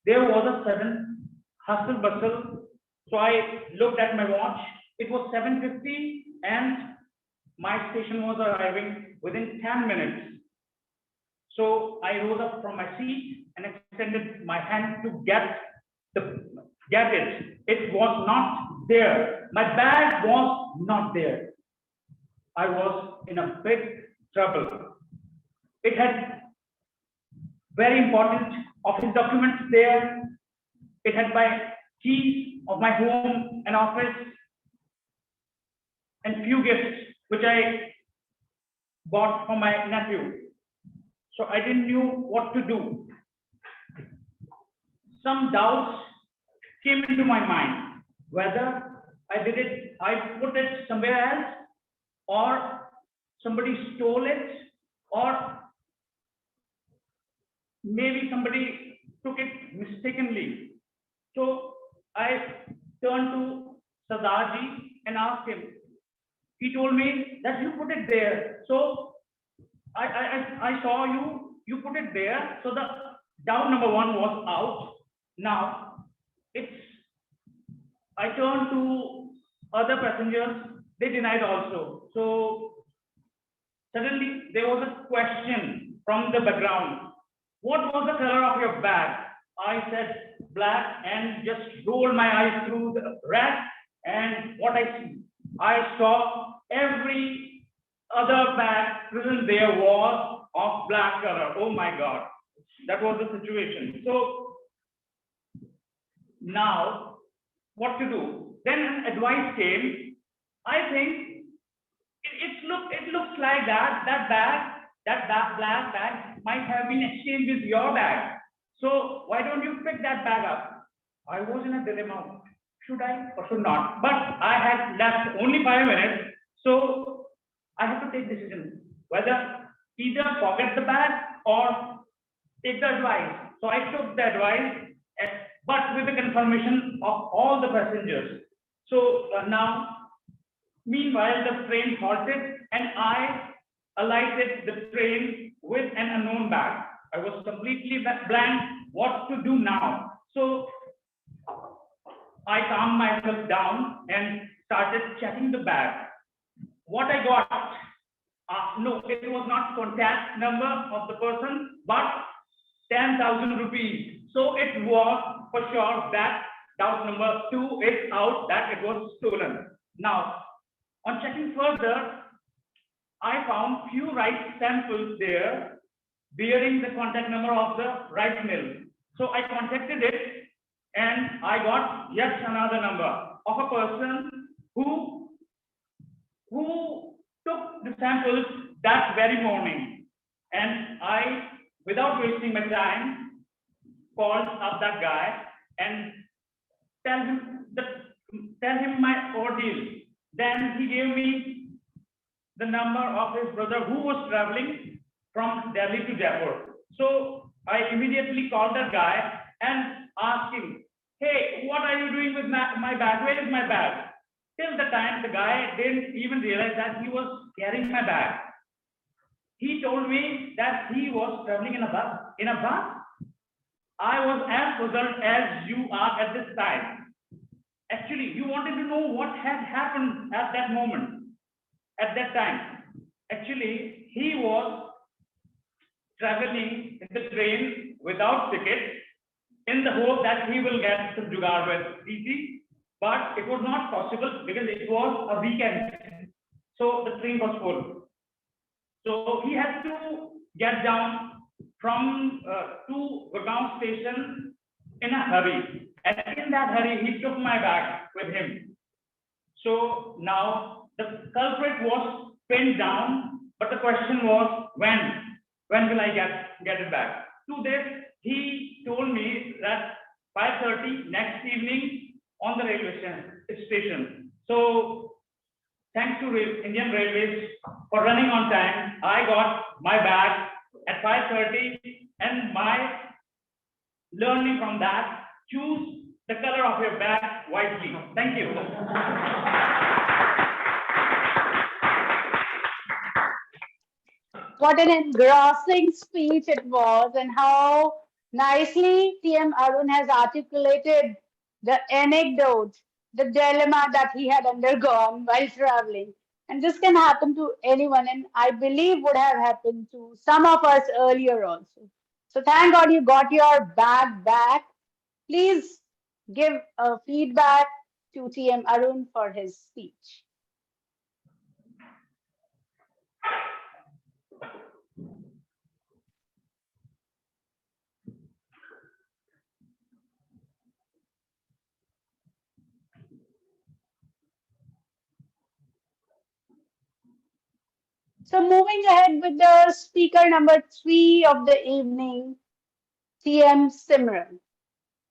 there was a sudden hustle bustle. So I looked at my watch. It was 7:50 and my station was arriving within 10 minutes. So I rose up from my seat and extended my hand to get it. It was not there. My bag was not there. I was in a big trouble. It had very important office documents there. It had my keys of my home and office and few gifts which I bought for my nephew. So I didn't know what to do. Some doubts came into my mind, whether I put it somewhere else, or somebody stole it, or maybe somebody took it mistakenly. So I turned to Sardarji and asked him. He told me that you put it there. So I saw you put it there. So the doubt number one was out. Now I turned to other passengers, they denied also. So suddenly there was a question from the background. What was the color of your bag? I said black and just rolled my eyes through the rack, and what I saw every other bag present there was of black color. Oh my God, that was the situation. So now what to do? Then an advice came. I think it looks like that black bag might have been exchanged with your bag. So why don't you pick that bag up? I was in a dilemma. Should I or should not? But I had left only 5 minutes, so I had to take decision whether either forget the bag or take the advice. So I took the advice, but with the confirmation of all the passengers. So now, meanwhile, the train halted and I alighted the train with an unknown bag. I was completely blank what to do now. So I calmed myself down and started checking the bag. What I got, no, it was not contact number of the person, but 10,000 rupees. So it was for sure that doubt number 2 is out, that it was stolen. Now, on checking further, I found few rice samples there bearing the contact number of the rice mill. So I contacted it and I got yet another number of a person who took the samples that very morning. And I, without wasting my time, called up that guy and tell him my ordeal. Then he gave me the number of his brother who was traveling from Delhi to Jaipur. So I immediately called that guy and asked him, hey, what are you doing with my bag? Where is my bag? Till the time the guy didn't even realize that he was carrying my bag. He told me that he was traveling in a bus. I was as puzzled as you are at this time. Actually, you wanted to know what had happened at that moment, at that time. Actually, he was traveling in the train without ticket in the hope that he will get some jugaad with TT, but it was not possible because it was a weekend. So the train was full. So he had to get down from to Gurgaon station in a hurry. And in that hurry, he took my bag with him. So now the culprit was pinned down, but the question was when will I get it back? To this, he told me that 5:30 next evening on the railway station. So thanks to Indian Railways for running on time, I got my bag at 5:30, and my learning from that, choose the color of your bag wisely. Thank you. What an engrossing speech it was, and how Nicely, TM Arun has articulated the anecdote, the dilemma that he had undergone while traveling. And this can happen to anyone, and I believe would have happened to some of us earlier also. So thank God you got your bag back. Please give a feedback to TM Arun for his speech. So moving ahead with the speaker number 3 of the evening, TM Simran.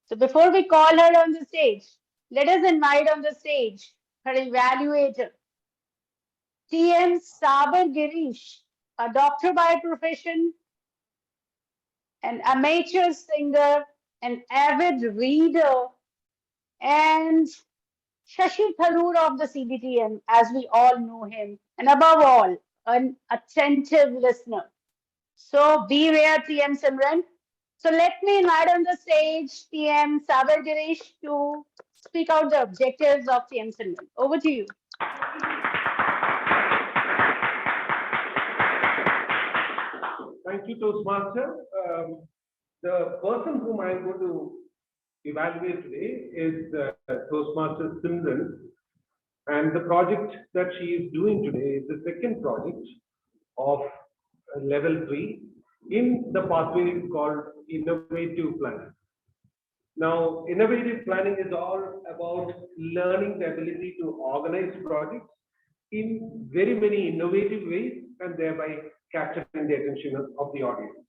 So before we call her on the stage, let us invite on the stage her evaluator, TM Sabar Girish, a doctor by profession, an amateur singer, an avid reader, and Shashi Tharoor of the CDTM, as we all know him, and above all, an attentive listener. So beware, TM Simran. So let me invite on the stage TM Sabar Girish to speak out the objectives of TM Simran. Over to you. Thank you, Toastmaster. The person whom I'm going to evaluate today is Toastmaster Simran, and the project that she is doing today is the second project of level 3 in the pathway called innovative planning. Now, innovative planning is all about learning the ability to organize projects in very many innovative ways and thereby capturing the attention of the audience.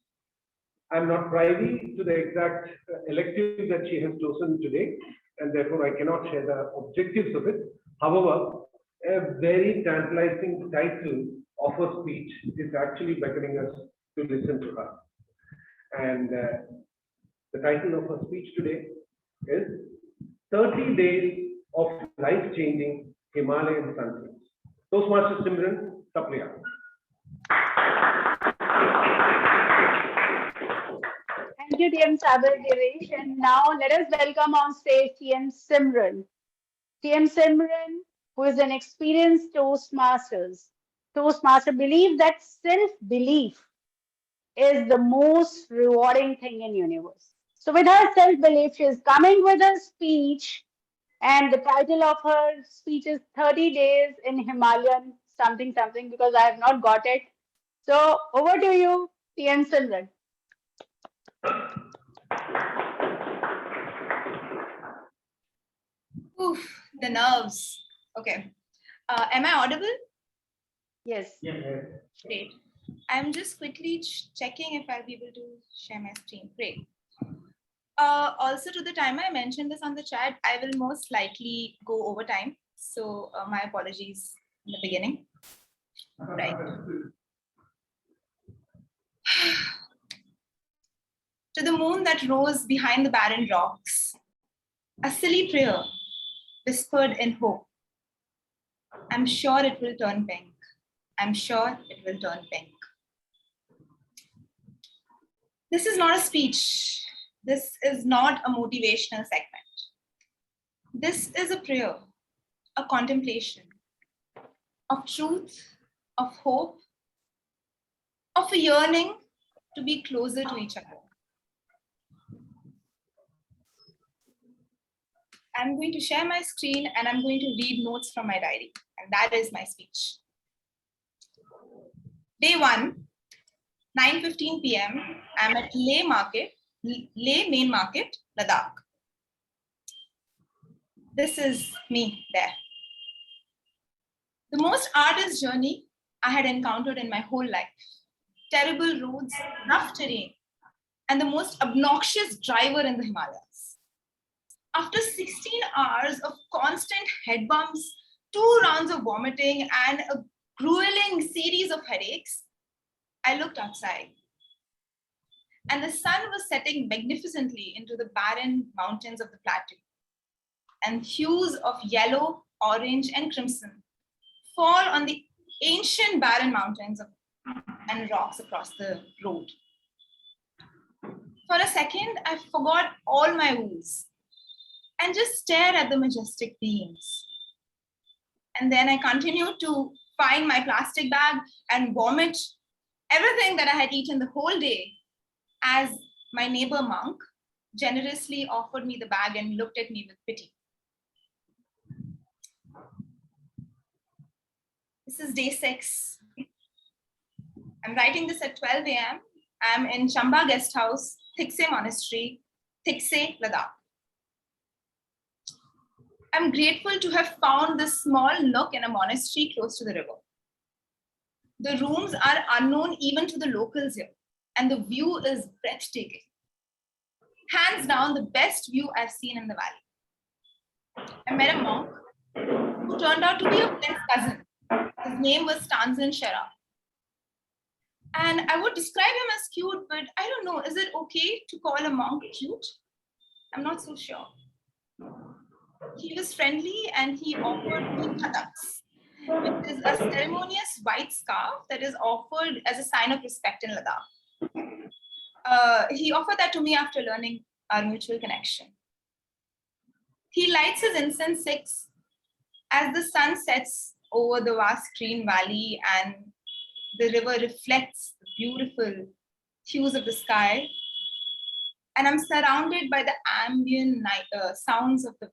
I'm not privy to the exact elective that she has chosen today, and therefore I cannot share the objectives of it. However, a very tantalizing title of her speech is actually beckoning us to listen to her. And the title of her speech today is 30 Days of Life-Changing Himalayan Sunsets. Toastmaster Simran, Sapliya. Thank you, TM Sabar Girish. And now let us welcome on stage TM Simran. TM Simran, who is an experienced Toastmaster, believes that self-belief is the most rewarding thing in universe. So with her self-belief, she is coming with a speech, and the title of her speech is 30 Days in Himalayan something something, because I have not got it. So over to you, TM Simran. Oof, the nerves. Okay. Am I audible? Yes. Great. I'm just quickly checking if I'll be able to share my screen. Great. Also, to the timer, I mentioned this on the chat, I will most likely go over time. So my apologies in the beginning. Right. To the moon that rose behind the barren rocks, a silly prayer whispered in hope. I'm sure it will turn pink. I'm sure it will turn pink. This is not a speech. This is not a motivational segment. This is a prayer, a contemplation of truth, of hope, of a yearning to be closer to each other. I'm going to share my screen and I'm going to read notes from my diary. And that is my speech. Day 1, 9:15 p.m. I'm at Leh Main Market, Ladakh. This is me there. The most artist journey I had encountered in my whole life. Terrible roads, rough terrain, and the most obnoxious driver in the Himalayas. After 16 hours of constant head bumps, 2 rounds of vomiting, and a grueling series of headaches, I looked outside. And the sun was setting magnificently into the barren mountains of the plateau. And hues of yellow, orange, and crimson fall on the ancient barren mountains and rocks across the road. For a second, I forgot all my woes and just stared at the majestic beings. And then I continued to find my plastic bag and vomit everything that I had eaten the whole day, as my neighbor monk generously offered me the bag and looked at me with pity. This is day 6. I'm writing this at 12 a.m. I'm in Chamba guest house, Thikse Monastery, Thikse, Ladakh. I'm grateful to have found this small nook in a monastery close to the river. The rooms are unknown even to the locals here, and the view is breathtaking. Hands down, the best view I've seen in the valley. I met a monk who turned out to be a friend's cousin. His name was Tanzan Shera. And I would describe him as cute, but I don't know, is it okay to call a monk cute? I'm not so sure. He was friendly and he offered me khataks, which is a ceremonious white scarf that is offered as a sign of respect in Ladakh. He offered that to me after learning our mutual connection. He lights his incense sticks as the sun sets over the vast green valley and the river reflects the beautiful hues of the sky. And I'm surrounded by the ambient sounds of the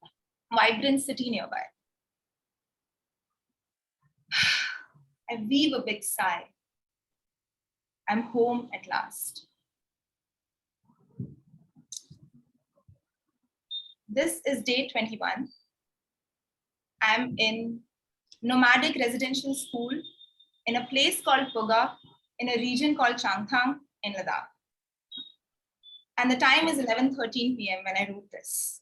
vibrant city nearby. I weave a big sigh. I'm home at last. This is day 21. I'm in nomadic residential school in a place called Puga in a region called Changthang in Ladakh. And the time is 11:13 p.m. when I wrote this.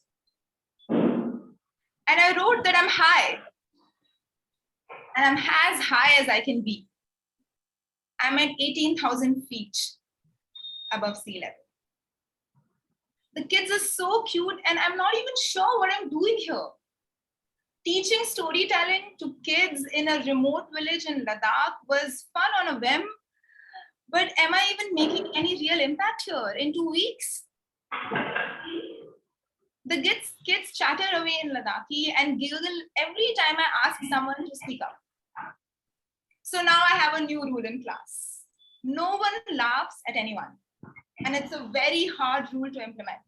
And I wrote that I'm high. And I'm as high as I can be. I'm at 18,000 feet above sea level. The kids are so cute and I'm not even sure what I'm doing here. Teaching storytelling to kids in a remote village in Ladakh was fun on a whim, but am I even making any real impact here in 2 weeks? The kids chatter away in Ladakhi and giggle every time I ask someone to speak up. So now I have a new rule in class. No one laughs at anyone. And it's a very hard rule to implement.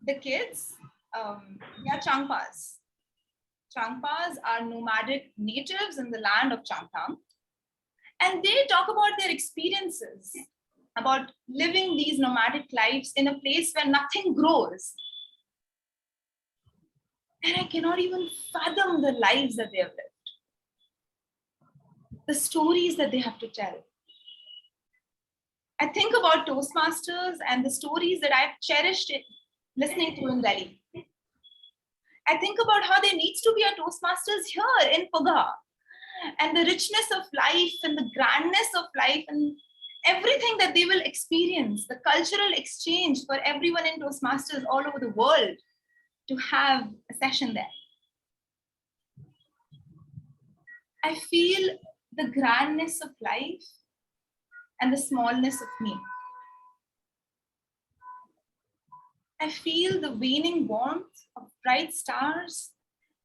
The kids, they are Changpas. Changpas are nomadic natives in the land of Changthang. And they talk about their experiences, about living these nomadic lives in a place where nothing grows. And I cannot even fathom the lives that they have lived. The stories that they have to tell. I think about Toastmasters and the stories that I've cherished listening to in Delhi. I think about how there needs to be a Toastmasters here in Puga, and the richness of life and the grandness of life and everything that they will experience, the cultural exchange for everyone in Toastmasters all over the world to have a session there. I feel the grandness of life and the smallness of me. I feel the waning warmth of bright stars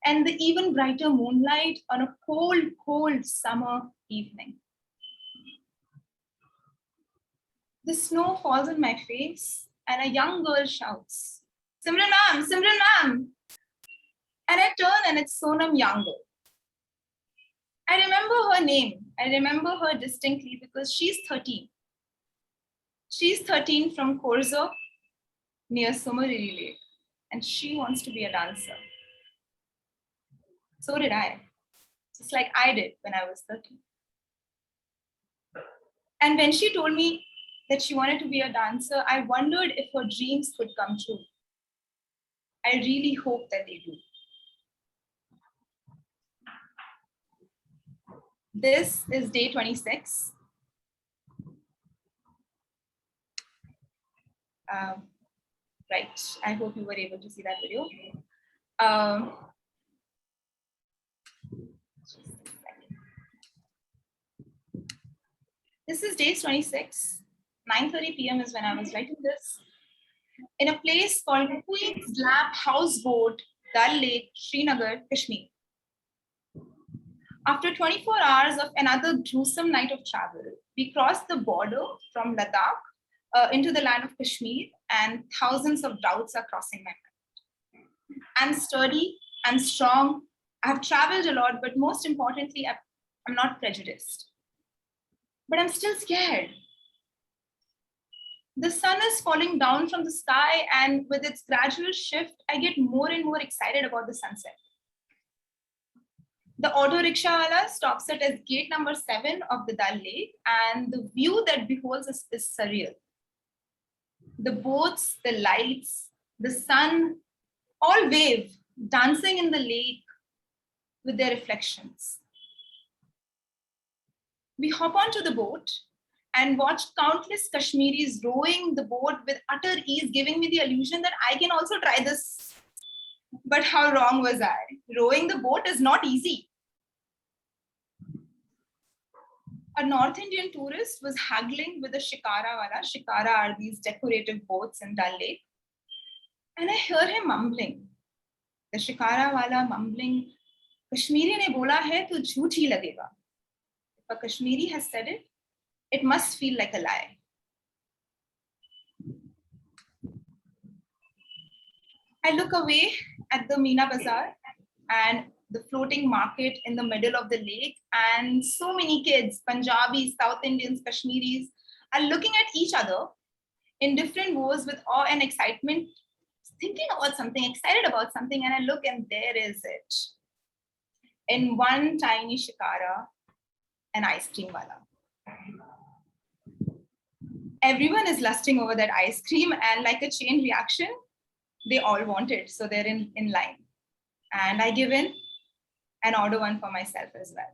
and the even brighter moonlight on a cold, cold summer evening. The snow falls on my face and a young girl shouts, "Simran ma'am, Simran ma'am." And I turn and it's Sonam Younger. I remember her name. I remember her distinctly because she's 13. She's 13 from Korzo near Sumariri Lake, and she wants to be a dancer. So did I, just like I did when I was 13. And when she told me that she wanted to be a dancer, I wondered if her dreams could come true. I really hope that they do. This is day 26. Right, I hope you were able to see that video. This is day 26. 9:30 p.m. is when I was writing this, in a place called Queen's Lap Houseboat, Dal Lake, Srinagar, Kashmir. After 24 hours of another gruesome night of travel, we crossed the border from Ladakh into the land of Kashmir, and thousands of doubts are crossing my mind. I'm sturdy, I'm strong, I've traveled a lot, but most importantly, I'm not prejudiced. But I'm still scared. The sun is falling down from the sky, and with its gradual shift, I get more and more excited about the sunset. The auto rickshaw wala stops at as gate number 7 of the Dal Lake, and the view that beholds is surreal. The boats, the lights, the sun, all wave, dancing in the lake with their reflections. We hop onto the boat and watch countless Kashmiris rowing the boat with utter ease, giving me the illusion that I can also try this. But how wrong was I? Rowing the boat is not easy. A North Indian tourist was haggling with a shikara wala. Shikara are these decorative boats in Dal Lake. And I hear him mumbling. The shikara wala mumbling, Kashmiri ne bola hai to jhoot hi lagega. If a Kashmiri has said it, it must feel like a lie. I look away at the Meena Bazaar and the floating market in the middle of the lake, and so many kids, Punjabis, South Indians, Kashmiris, are looking at each other in different ways with awe and excitement, thinking about something, excited about something, and I look and there is it. In one tiny shikara, an ice cream wala. Everyone is lusting over that ice cream, and like a chain reaction, they all want it, so they're in line. And I give in and order one for myself as well.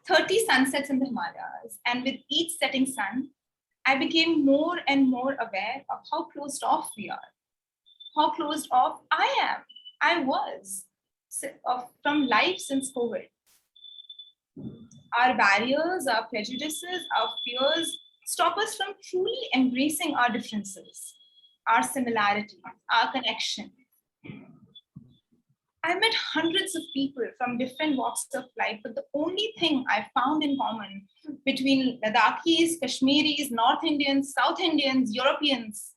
"30 sunsets in the Himalayas, and with each setting sun, I became more and more aware of how closed off we are, how closed off I was from life since COVID. Our barriers, our prejudices, our fears stop us from truly embracing our differences, our similarities, our connection. I met hundreds of people from different walks of life, but the only thing I found in common between Ladakhis, Kashmiris, North Indians, South Indians, Europeans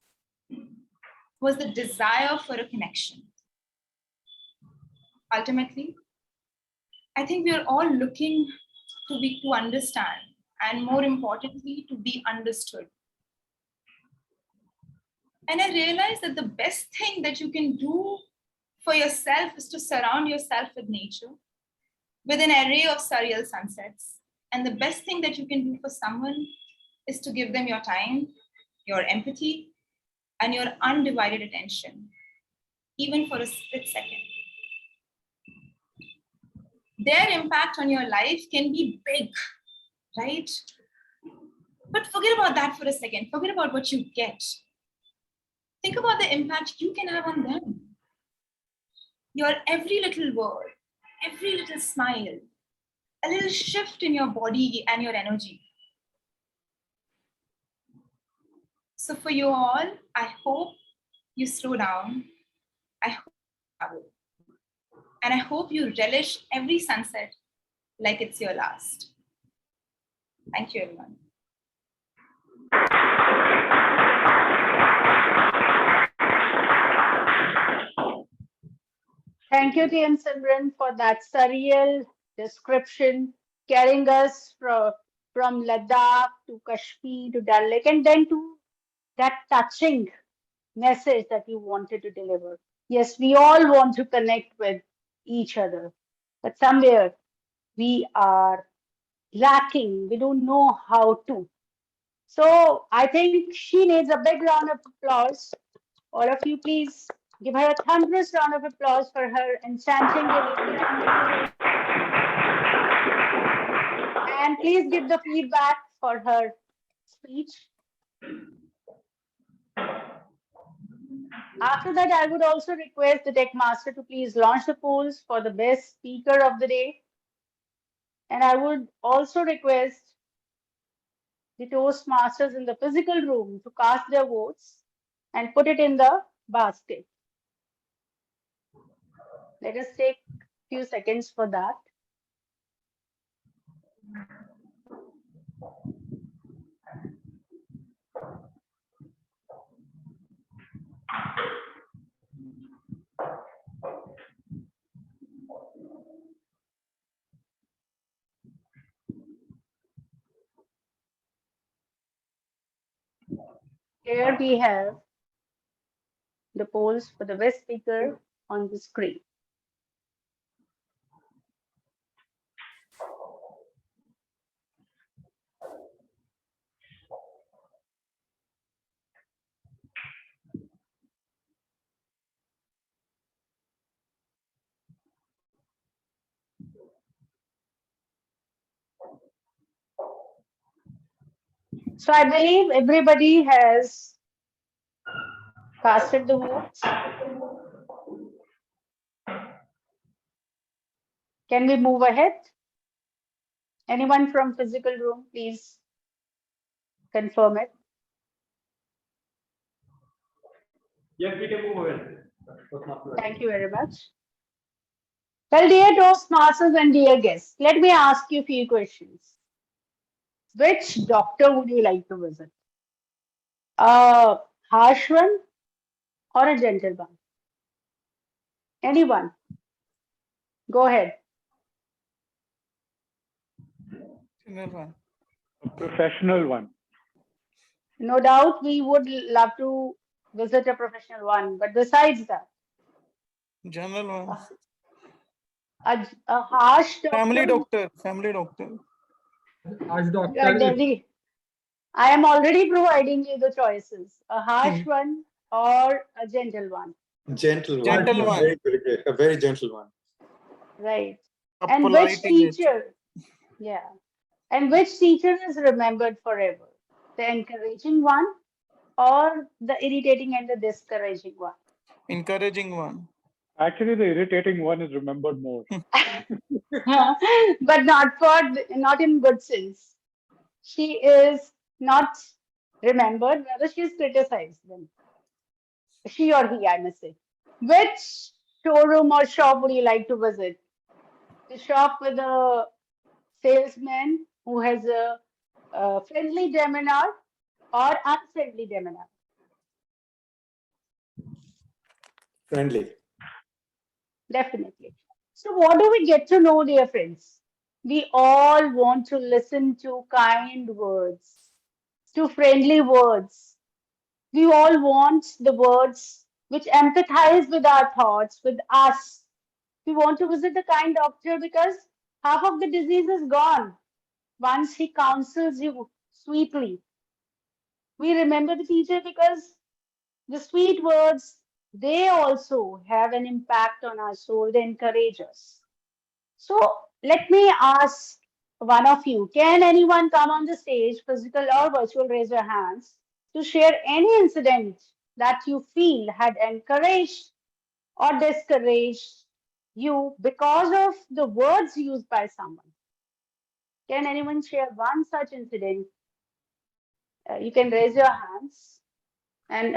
was the desire for a connection. Ultimately, I think we are all looking to understand, and more importantly, to be understood. And I realized that the best thing that you can do for yourself is to surround yourself with nature, with an array of surreal sunsets. And the best thing that you can do for someone is to give them your time, your empathy, and your undivided attention, even for a split second. Their impact on your life can be big, right? But forget about that for a second. Forget about what you get. Think about the impact you can have on them. Your every little word, every little smile, a little shift in your body and your energy. So for you all, I hope you slow down. I hope you travel. And I hope you relish every sunset like it's your last. Thank you, everyone. Thank you, TM Simran, for that surreal description, carrying us from Ladakh to Kashmir to Dal Lake, and then to that touching message that you wanted to deliver. Yes, we all want to connect with each other, but somewhere we are lacking. We don't know how to. So I think she needs a big round of applause. All of you, please give her a thunderous round of applause for her enchanting delivery. And please give the feedback for her speech. After that, I would also request the Tech Master to please launch the polls for the best speaker of the day. And I would also request the Toastmasters in the physical room to cast their votes and put it in the basket. Let us take a few seconds for that. Here we have the polls for the best speaker on the screen. So I believe everybody has casted the votes. Can we move ahead? Anyone from physical room, please confirm it. Yes, we can move ahead. Thank you very much. Well, dear Toastmasters and dear guests, let me ask you a few questions. Which doctor would you like to visit? A harsh one or a gentle one? Anyone? Go ahead. A professional one. No doubt we would love to visit a professional one, but besides that, General one. a harsh doctor. Family doctor. Family doctor. Harsh doctor. Delhi. I am already providing you the choices. A harsh one or a gentle one. Gentle one. Gentle one. A very gentle one. Right. A And which polite image. teacher? Yeah. And which teacher is remembered forever? The encouraging one or the irritating and the discouraging one? Encouraging one. Actually, the irritating one is remembered more. But not in good sense. She is not remembered, rather she is criticized then. She or he, I must say. Which showroom or shop would you like to visit? The shop with a salesman who has a friendly demeanor or unfriendly demeanor? Friendly. Definitely. So what do we get to know, dear friends? We all want to listen to kind words, to friendly words. We all want the words which empathize with our thoughts, with us. We want to visit the kind doctor because half of the disease is gone once he counsels you sweetly. We remember the teacher because the sweet words, they also have an impact on our soul. They encourage us. So let me ask one of you, can anyone come on the stage, physical or virtual, raise your hands to share any incident that you feel had encouraged or discouraged you because of the words used by someone? Can anyone share one such incident? You can raise your hands. And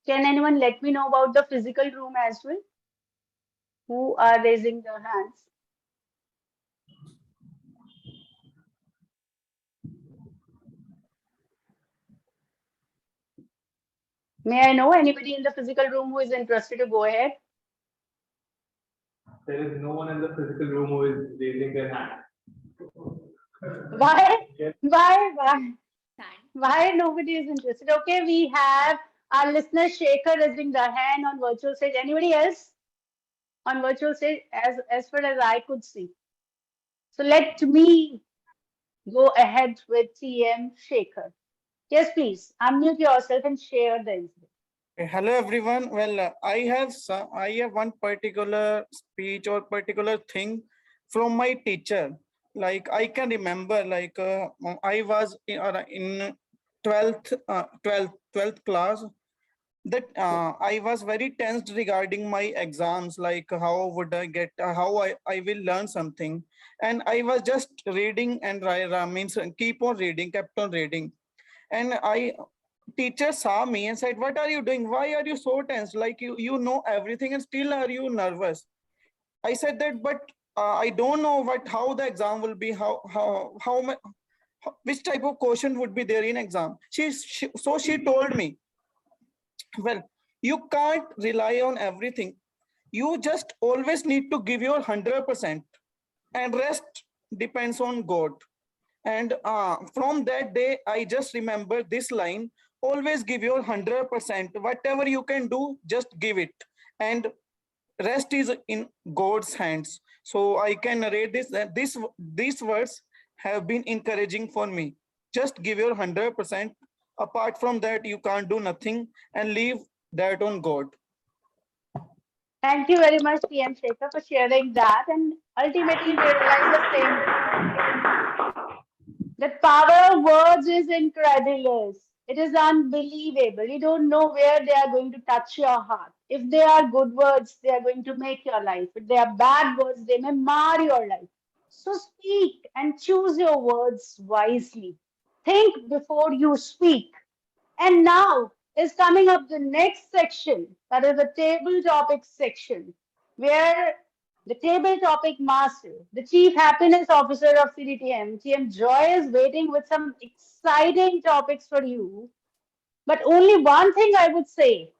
can anyone let me know about the physical room as well? Who are raising their hands? May I know anybody in the physical room who is interested to go ahead? There is no one in the physical room who is raising their hand. Why? Why nobody is interested? Okay, we have our listener Shekhar raising their hand on virtual stage. Anybody else on virtual stage as far as I could see? So let me go ahead with TM Shekhar. Yes, please unmute yourself and share the incident. Hello everyone. Well, I have one particular speech or particular thing from my teacher. Like I can remember, like I was in 12th class, that I was very tensed regarding my exams, like how would I get, how I will learn something. And I was just reading and means keep on reading, kept on reading. And teacher saw me and said, what are you doing? Why are you so tense? Like you know everything and still are you nervous? I said that, but I don't know how the exam will be, which type of question would be there in exam. So she told me, well, you can't rely on everything. You just always need to give your 100%, and rest depends on God. And from that day, I just remember this line: always give your 100%. Whatever you can do, just give it. And rest is in God's hands. So I can narrate this, that these words have been encouraging for me. Just give your 100%. Apart from that, you can't do nothing, and leave that on God. Thank you very much, TM Shekhar, for sharing that. And ultimately, we realize the same thing. The power of words is incredible. It is unbelievable. You don't know where they are going to touch your heart. If they are good words, they are going to make your life. If they are bad words, they may mar your life. So speak and choose your words wisely. Think before you speak. And now is coming up the next section, that is the table topic section, where the table topic master, the Chief Happiness Officer of CDTM, TM Joy, is waiting with some exciting topics for you. But only one thing I would say,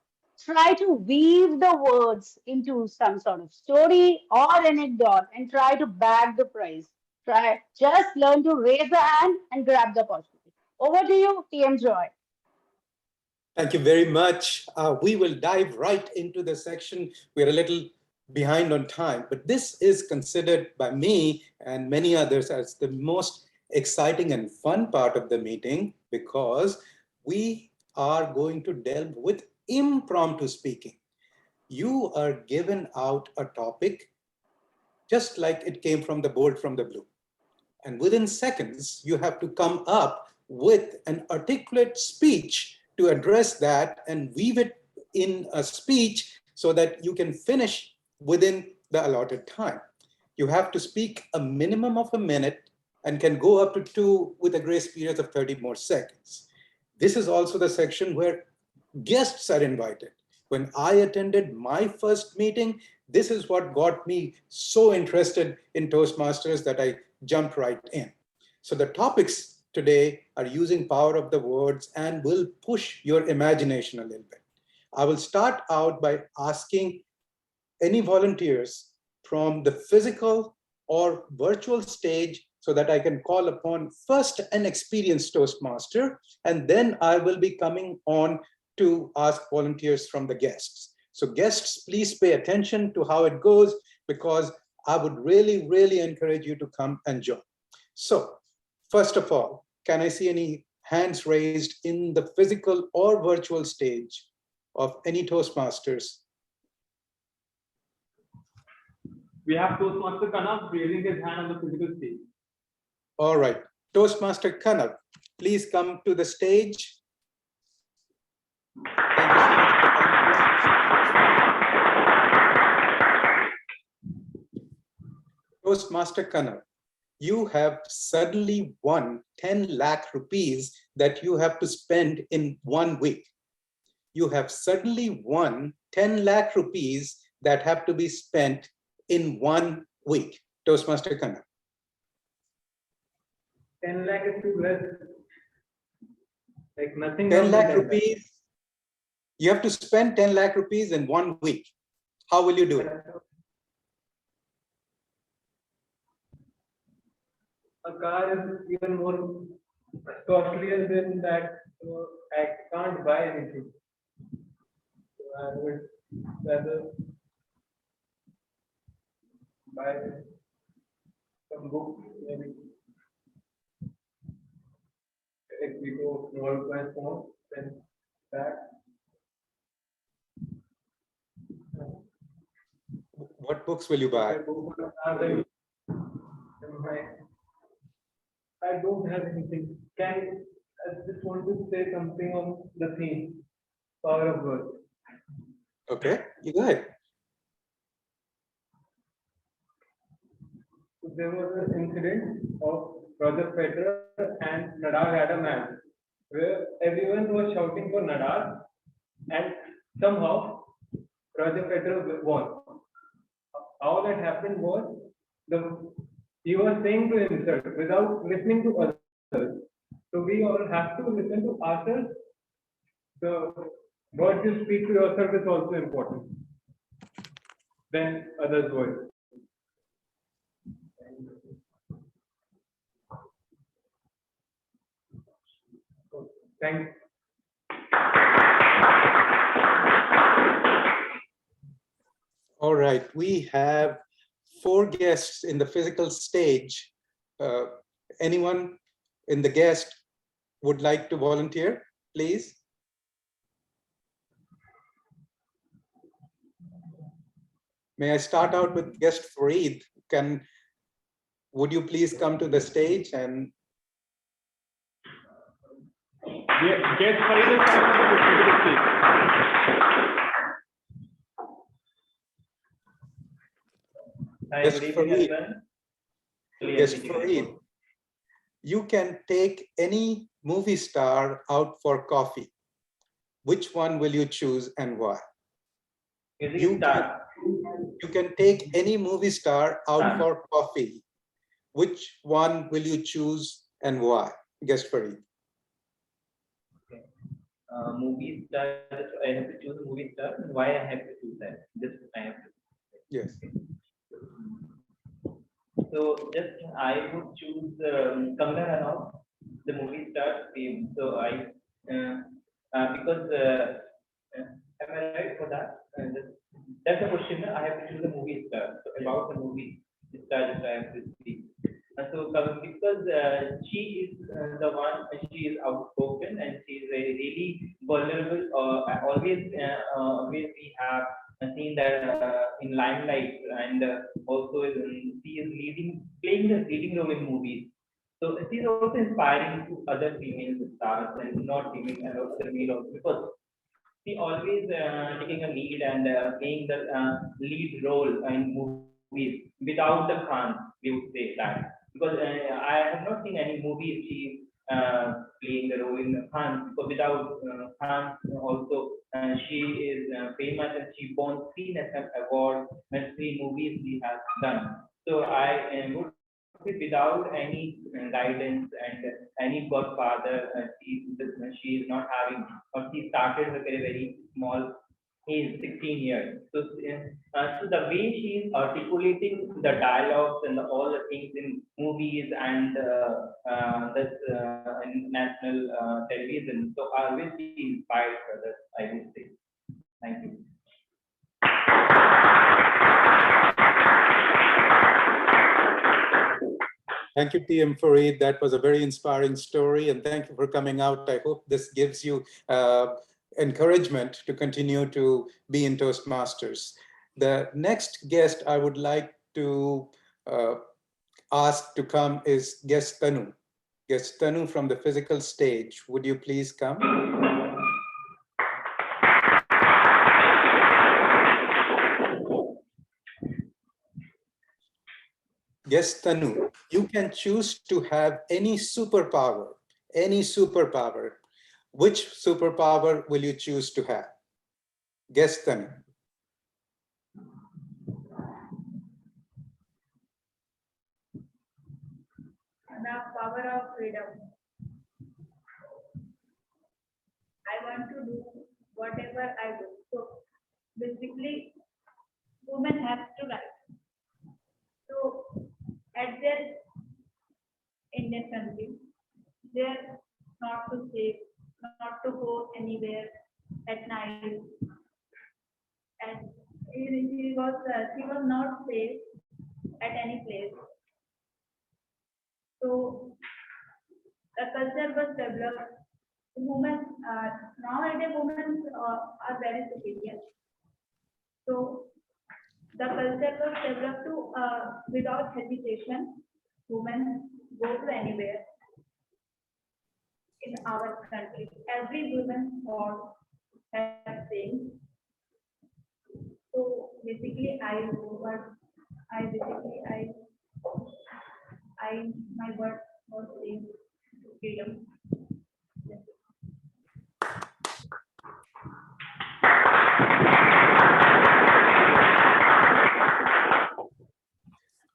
try to weave the words into some sort of story or anecdote and try to bag the prize. Just learn to raise the hand and grab the opportunity. Over to you, TM Joy. Thank you very much. We will dive right into the section. We're a little behind on time, but this is considered by me and many others as the most exciting and fun part of the meeting, because we are going to delve with impromptu speaking. You are given out a topic just like it came from the board from the blue. And within seconds, you have to come up with an articulate speech to address that and weave it in a speech so that you can finish within the allotted time. You have to speak a minimum of a minute and can go up to 2 with a grace period of 30 more seconds. This is also the section where guests are invited. When I attended my first meeting, this is what got me so interested in Toastmasters that I jumped right in. So the topics today are using power of the words and will push your imagination a little bit. I will start out by asking any volunteers from the physical or virtual stage so that I can call upon first an experienced Toastmaster, and then I will be coming on to ask volunteers from the guests. So guests, please pay attention to how it goes, because I would really, really encourage you to come and join. So first of all, can I see any hands raised in the physical or virtual stage of any Toastmasters? We have Toastmaster Kanav raising his hand on the physical stage. All right, Toastmaster Kanav, please come to the stage. Thank you so much for coming. Toastmaster Kanav, you have suddenly won 10 lakh rupees that you have to spend in 1 week. You have suddenly won 10 lakh rupees that have to be spent in 1 week. Toastmaster Kanav. 10 lakh is too less. Like nothing. 10 lakh rupees. You have to spend 10 lakh rupees in 1 week. How will you do it? A car is even more costlier than that, so I can't buy anything. So I would rather buy some books, maybe. If we go small by small, then that. What books will you buy? I don't have anything. I just want to say something on the theme, power of words. Okay, you go ahead. There was an incident of Roger Federer and Nadal had a match where everyone was shouting for Nadal, and somehow Roger Federer won. How that happened was he was saying to himself without listening to others. So we all have to listen to ourselves. The what you speak to yourself is also important than others' words. Thanks. All right, we have 4 guests in the physical stage. Anyone in the guest would like to volunteer, please? May I start out with guest Fareed? Would you please come to the stage and Guest Fareed is coming to the stage. Hi, Yes, good evening, Fareed. everyone. Yes, Fareed. You can take any movie star out for coffee. Which one will you choose and why? You can take any movie star out for coffee. Which one will you choose and why? Guest Fareed. Movie star, I have to choose a movie star, and why I have to choose that? Just I have to. Yes. So just I would choose Kamala Ranaut, the movie star theme. So because am I right for that? That's a question. I have to choose a movie star. So about the movie star that I have to speak. So because she is the one, she is outspoken and she is really vulnerable. Always we have seen that in limelight, and also she is playing the leading role in movies. So she is also inspiring to other female stars and not female and also male also, because she always taking a lead and playing the lead role in movies without the Khan, we would say that. Because I have not seen any movies she playing the role in the Khan, because without Khan also she is famous and she won 3 national awards and 3 movies she has done. So I would say without any guidance and any godfather, she is not having, or she started her career very small age, 16 years. So, so the way she is articulating the dialogues and all the things in movies and this in national television, so I always be inspired for this, I would say. Thank you. Thank you, TM Fareed. That was a very inspiring story, and thank you for coming out. I hope this gives you encouragement to continue to be in Toastmasters. The next guest I would like to ask to come is guest Tanu. Guest Tanu from the physical stage. Would you please come? Yes, Tanu, you can choose to have any superpower, any superpower. Which superpower will you choose to have? Guess, Tanu. The power of freedom. I want to do whatever I do. So basically, women have to write. So at their Indian country, they're not to safe, not to go anywhere at night. And she was not safe at any place. So the culture was developed. Women nowadays women are very superior. So the culture was developed to without hesitation, women go to anywhere in our country. Every woman has same. I do, but I basically, my word was saying freedom.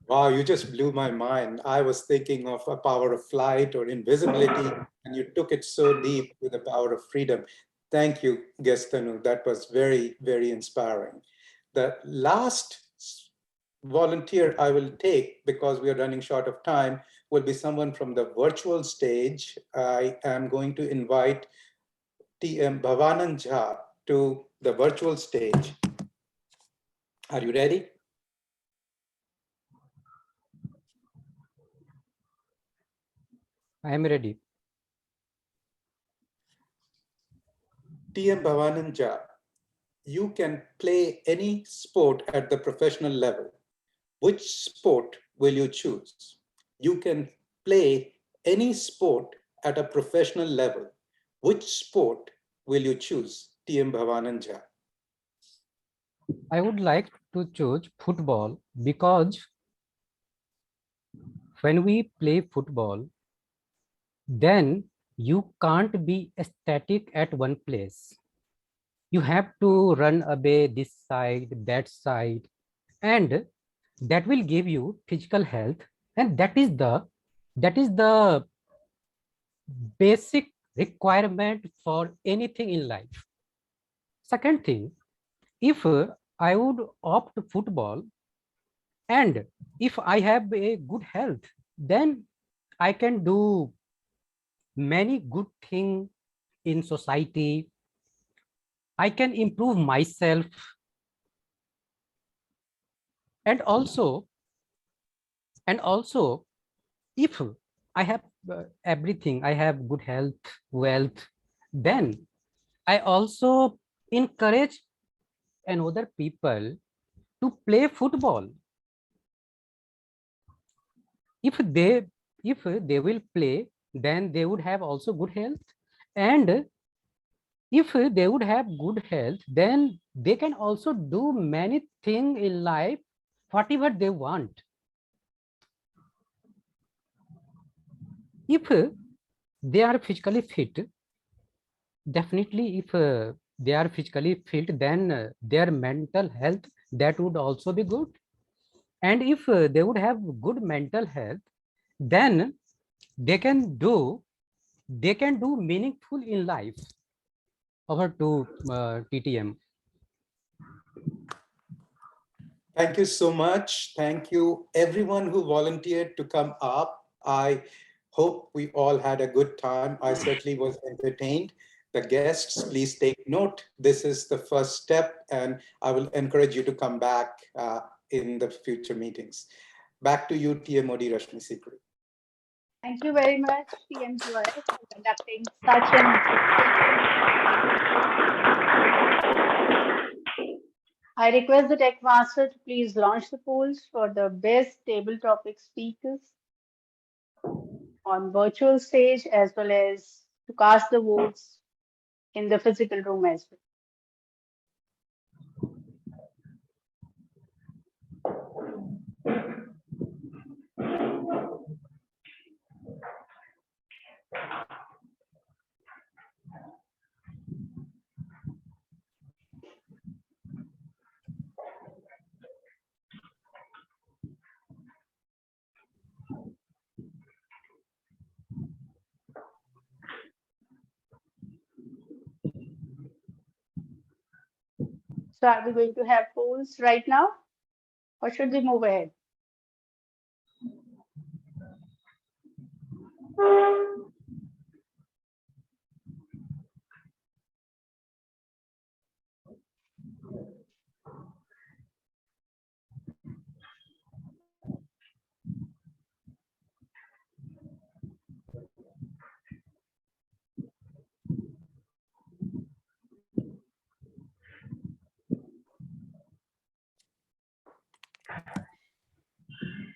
Wow, you just blew my mind. I was thinking of a power of flight or invisibility, and you took it so deep with the power of freedom. Thank you, Gestanu. That was very, very inspiring. The last volunteer I will take, because we are running short of time, will be someone from the virtual stage. I am going to invite TM Bhavanand Jha to the virtual stage. Are you ready? I am ready. TM Bhavanand Jha, you can play any sport at the professional level. Which sport will you choose? You can play any sport at a professional level. Which sport will you choose? TM Bhavanand Jha. I would like to choose football because when we play football, then you can't be static at one place. You have to run away this side, that side, and that will give you physical health. And that is the basic requirement for anything in life. Second thing, if I would opt football, and if I have a good health, then I can do many good things in society. I can improve myself. And also, if I have everything, I have good health, wealth, then I also encourage another people to play football. If they will play, then they would have also good health. And if they would have good health, then they can also do many things in life, whatever they want. If they are physically fit, definitely if they are physically fit, then their mental health, that would also be good. And if they would have good mental health, then they can do meaningful in life. Over to TTM. Thank you so much. Thank you everyone who volunteered to come up. I hope we all had a good time. I certainly was entertained. The guests, please take note. This is the first step, and I will encourage you to come back in the future meetings. Back to you, TM Modi Rashmi Sikri. Thank you very much, PM Joy, for conducting such an I request the tech master to please launch the polls for the best table topic speakers on virtual stage, as well as to cast the votes in the physical room as well. So are we going to have polls right now, or should we move ahead?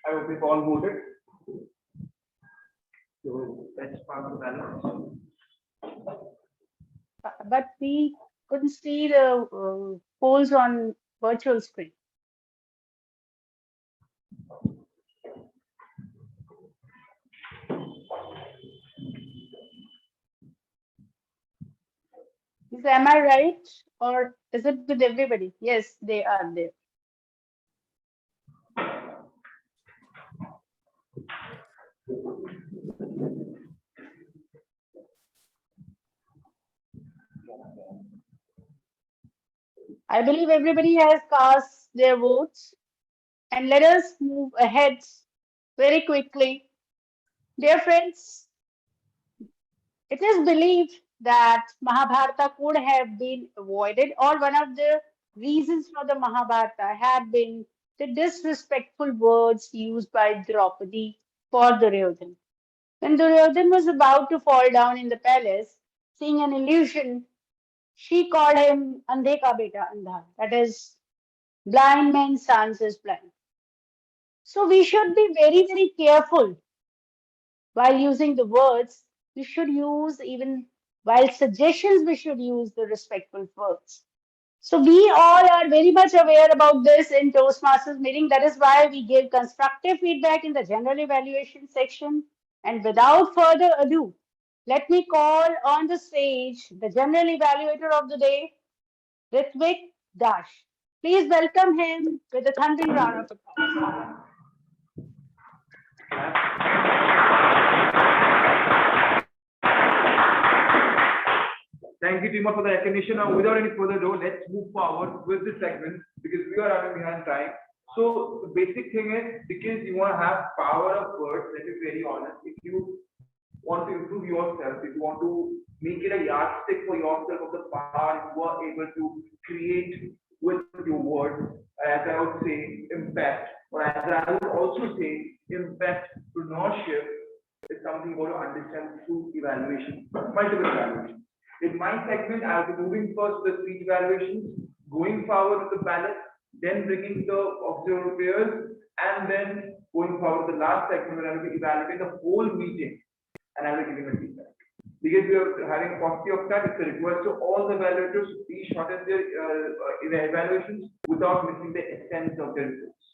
I hope you've all voted. So let's pass the ballot. But we couldn't see the polls on virtual screen. Am I right? Or is it with everybody? Yes, they are there. I believe everybody has cast their votes. And let us move ahead very quickly. Dear friends, it is believed that Mahabharata could have been avoided, or one of the reasons for the Mahabharata had been the disrespectful words used by Draupadi for Duryodhan. When Duryodhan was about to fall down in the palace, seeing an illusion, she called him Andhe ka beta andha, that is, blind man's son is blind. So we should be very, very careful while using the words. We should use, even while suggestions, we should use the respectful words. So we all are very much aware about this in Toastmasters meeting. That is why we give constructive feedback in the general evaluation section. And without further ado, let me call on the stage the general evaluator of the day, Ritvik Dash. Please welcome him with a thundering round of applause. Thank you, Tima, for the recognition. Now, without any further ado, let's move forward with this segment because we are running behind time. So, the basic thing is, because you want to have power of words, let me be very honest. If you want to improve yourself, if you want to make it a yardstick for yourself of the power you are able to create with your words, as I would say, impact, or as I would also say, impact entrepreneurship is something you want to understand through evaluation, multiple evaluations. In my segment, I'll be moving first with the speech evaluations, going forward with the ballot, then bringing the observer pairs, and then going forward with the last segment where I'll be evaluating the whole meeting and I'll be giving a feedback. Because we are having a paucity of time, it's a request to all the evaluators to please shorten their evaluations without missing the essence of their reports.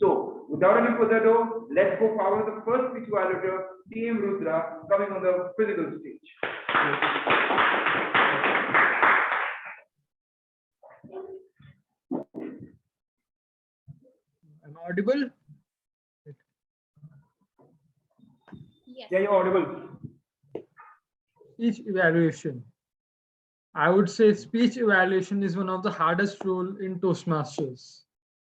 So, without any further ado, let's go forward with the first speech evaluator, TM Rudra, coming on the physical stage. Am I audible? Yes. Yeah, you're audible. Speech evaluation. I would say speech evaluation is one of the hardest role in Toastmasters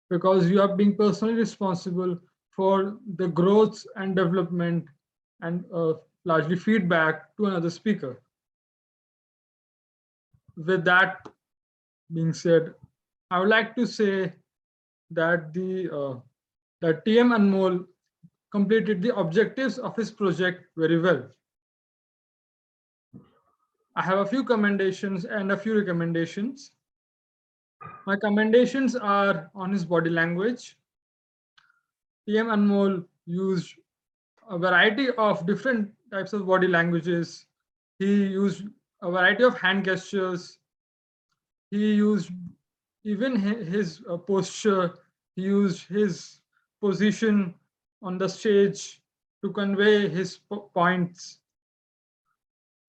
because you are being personally responsible for the growth and development and largely feedback to another speaker. With that being said, I would like to say that that TM Anmol completed the objectives of his project very well. I have a few commendations and a few recommendations. My commendations are on his body language. TM Anmol used a variety of different types of body languages. He used a variety of hand gestures. He used even his posture. He used his position on the stage to convey his points.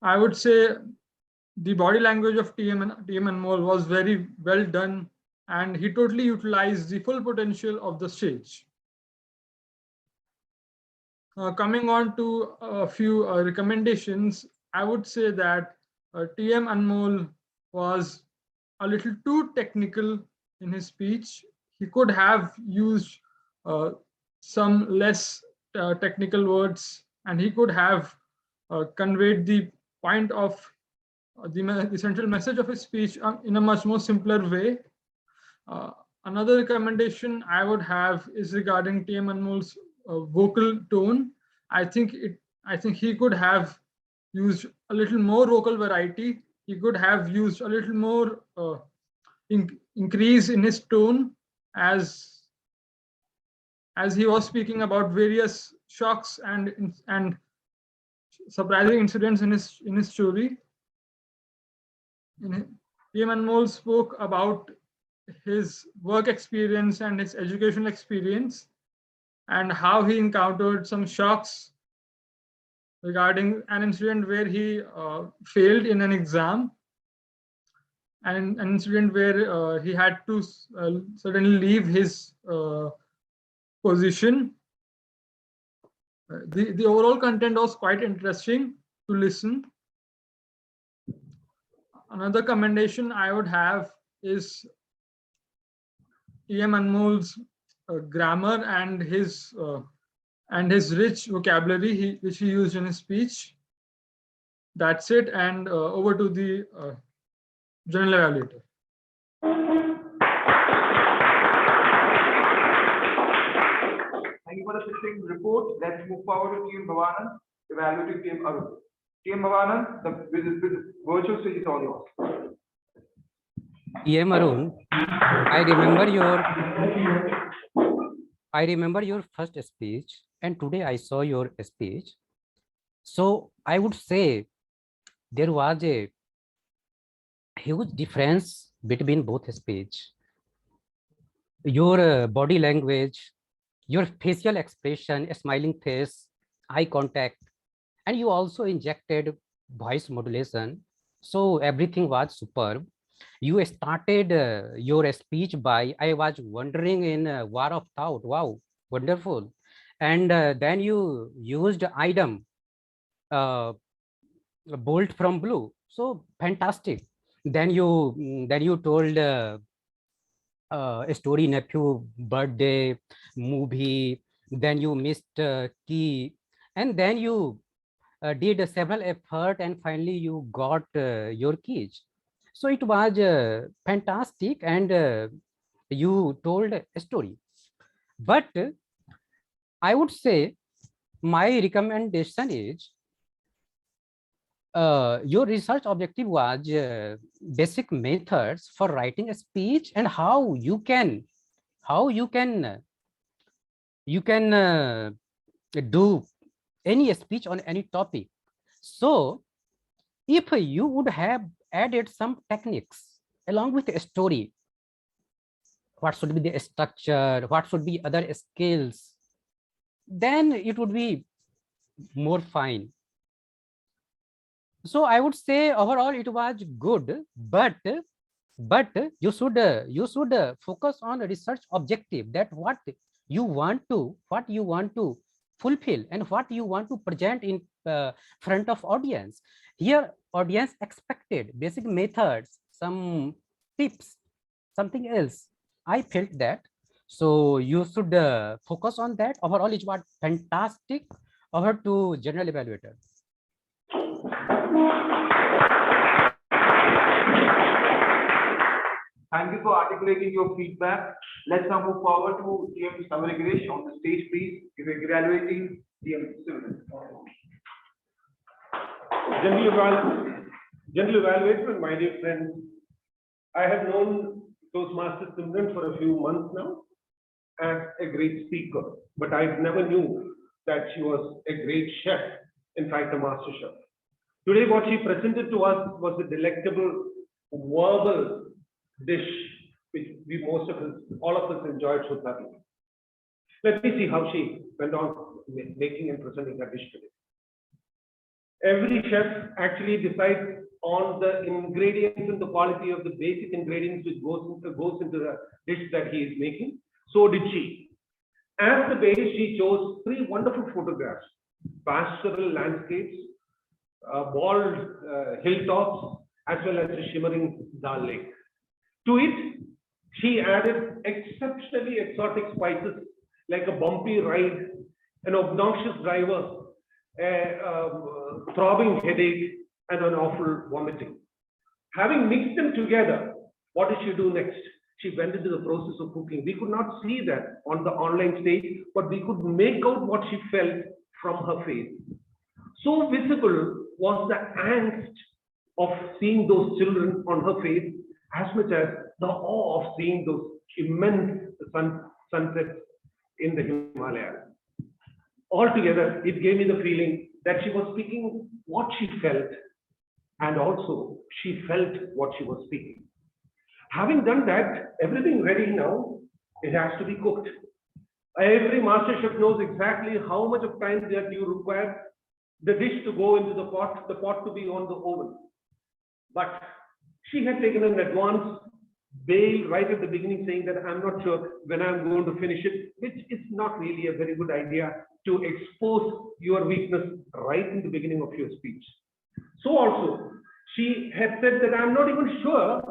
I would say the body language of TM Anmol was very well done, and he totally utilized the full potential of the stage. Coming on to a few recommendations, I would say that TM Anmol was a little too technical in his speech. He could have used some less technical words, and he could have conveyed the point of the central message of his speech in a much more simpler way. Another recommendation I would have is regarding TM Anmol's vocal tone. I think he could have used a little more vocal variety. He could have used a little more increase in his tone as he was speaking about various shocks and surprising incidents in his story. TM Anmol spoke about his work experience and his educational experience and how he encountered some shocks regarding an incident where he failed in an exam. an incident where he had to suddenly leave his position. The overall content was quite interesting to listen. Another commendation I would have is E.M. Anmol's grammar and his rich vocabulary which he used in his speech. That's it, and over to the general evaluator. Thank you for the succinct report. Let's move forward to Team Bhavanand, evaluating Team Arun. Team Bhavanand, the virtual stage is all yours. E.M. Arun, I remember your first speech, and today I saw your speech. So I would say there was a huge difference between both speech. Your body language, your facial expression, a smiling face, eye contact, and you also injected voice modulation. So everything was superb. You started your speech by, I was wondering in war of thought. Wow, wonderful. And then you used item, bolt from blue. So fantastic. Then you told a story, nephew birthday, movie. Then you missed key, and then you did several effort, and finally you got your keys. So it was fantastic, and you told a story. But I would say my recommendation is your research objective was basic methods for writing a speech and how you can do any speech on any topic. So if you would have added some techniques along with a story, what should be the structure, what should be other skills, then it would be more fine. So I would say overall it was good, but you should focus on a research objective, that what you want to fulfill and what you want to present in front of audience. Here audience expected basic methods, some tips, something else. I felt that, so you should focus on that. Overall it was fantastic. Over to general evaluator. Thank you for articulating your feedback. Let's now move forward to TM Samaragresh on the stage, please. If you're evaluating TM Simran. General evaluator, my dear friends, I have known Toastmasters Simran for a few months now as a great speaker, but I never knew that she was a great chef, in fact, a master chef. Today, what she presented to us was a delectable verbal dish, which all of us enjoyed so thoroughly. Let me see how she went on making and presenting that dish today. Every chef actually decides on the ingredients and the quality of the basic ingredients which goes into the dish that he is making. So did she. As the base, she chose 3 wonderful photographs: pastoral landscapes, bald hilltops, as well as a shimmering Dal Lake. To it, she added exceptionally exotic spices like a bumpy ride, an obnoxious driver, a throbbing headache, and an awful vomiting. Having mixed them together, what did she do next? She went into the process of cooking. We could not see that on the online stage, but we could make out what she felt from her face. So visible was the angst of seeing those children on her face, as much as the awe of seeing those immense sunsets in the Himalayas. Altogether, it gave me the feeling that she was speaking what she felt, and also she felt what she was speaking. Having done that, everything ready now, it has to be cooked. Every master chef knows exactly how much of time that you require the dish to go into the pot to be on the oven. But she had taken an advance bail right at the beginning, saying that I'm not sure when I'm going to finish it, which is not really a very good idea to expose your weakness right in the beginning of your speech. So also, she had said that I'm not even sure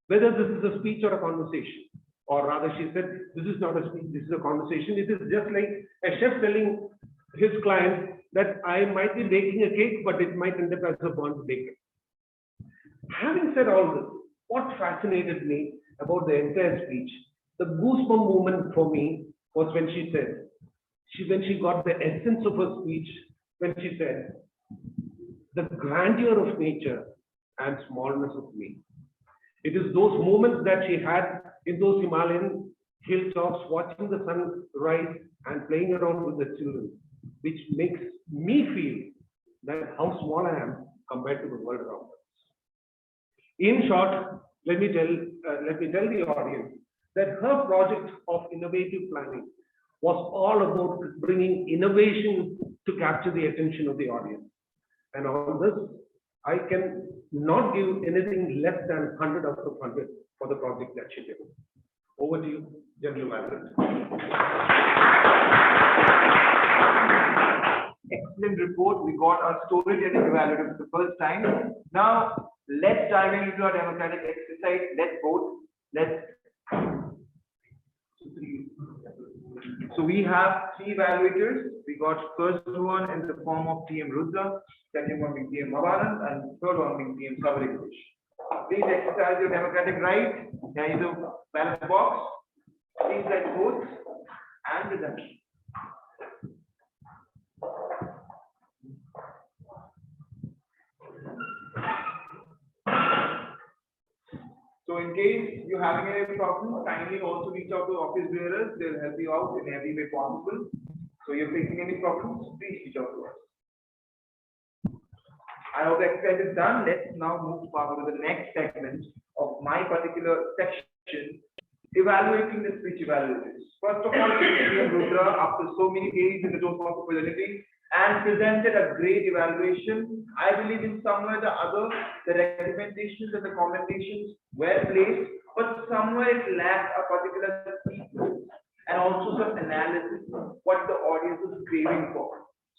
whether this is a speech or a conversation. Or rather, she said, this is not a speech, this is a conversation. It is just like a chef telling his client that I might be baking a cake, but it might end up as a burnt bacon. Having said all this, what fascinated me about the entire speech, the goosebump moment for me was when she said, when she got the essence of her speech, when she said, the grandeur of nature and smallness of me. It is those moments that she had in those Himalayan hilltops, watching the sun rise and playing around with the children, which makes me feel that how small I am compared to the world around us. In short, let me tell the audience that her project of innovative planning was all about bringing innovation to capture the attention of the audience. And on this, I can not give anything less than 100 out of 100 for the project that she did. Over to you, General Manager. Excellent report. We got our storytelling evaluated for the first time. Now, let's dive into our democratic exercise. Let's vote. So we have 3 evaluators. We got first one in the form of TM Rudra, second one being TM Mavanand, and third one being TM Savarikush. Please exercise your democratic right. There is a ballot box. Please write votes and redemption. So in case you're having any problems, kindly also reach out to office bearers. They'll help you out in every way possible. So you're facing any problems, please reach out to us. I hope the exercise is done. Let's now move forward to the next segment of my particular section, evaluating the speech evaluators. First of all, TM Rudra, after so many days in the Toastmasters facility, and presented a great evaluation. I believe in somewhere or the other, the recommendations and the commendations were placed, but somewhere it lacked a particular sequence and also some analysis of what the audience is craving for.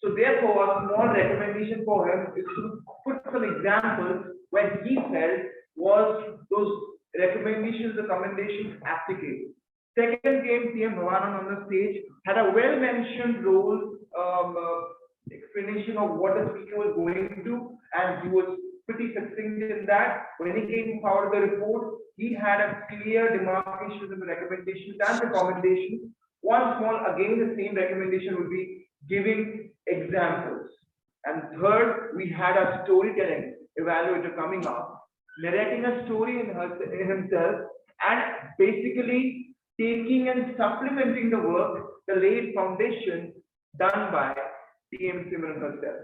So therefore, a small recommendation for him is to put some examples where he felt was those recommendations, the commendations applicable. Second came TM Bhavanand on the stage, had a well-mentioned role explanation of what the speaker was going to do, and he was pretty succinct in that. When he came forward the report, he had a clear demarcation of the recommendations and the commendations. One small, again, the same recommendation would be giving examples. And third, we had a storytelling evaluator coming up, narrating a story in himself, and basically taking and supplementing the work, the laid foundation done by TM Simran herself.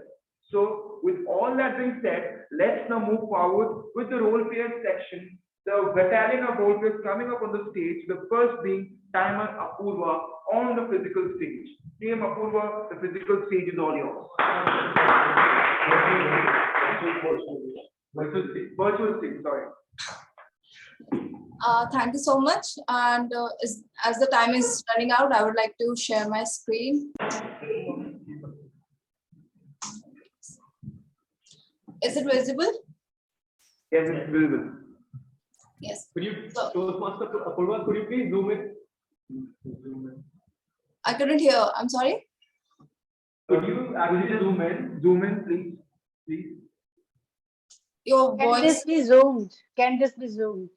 So with all that being said, let's now move forward with the role players section. The battalion of role players coming up on the stage, the first being Timer Apurva on the physical stage. TM Apurva, the physical stage is all yours. Virtual stage, sorry. Thank you so much. And as the time is running out, I would like to share my screen. Is it visible? Yes, it's visible. Yes. Could you, Toastmaster Apurva, could you please zoom in? I couldn't hear. I'm sorry. Could you actually zoom in? Zoom in, please. Please. Your Can voice. this be zoomed? Can this be zoomed?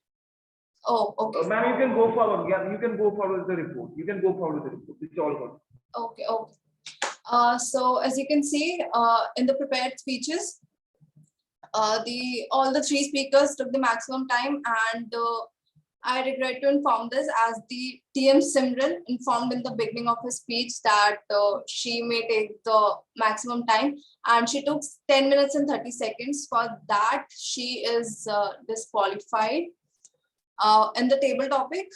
Oh, okay. Ma'am, you can go forward. Yeah, you can go forward with the report. You can go forward with the report. It's all good. Okay, okay. So as you can see in the prepared speeches, all the 3 speakers took the maximum time, and I regret to inform this, as the TM Simran informed in the beginning of his speech that she may take the maximum time, and she took 10 minutes and 30 seconds. For that, she is disqualified. In the table topic,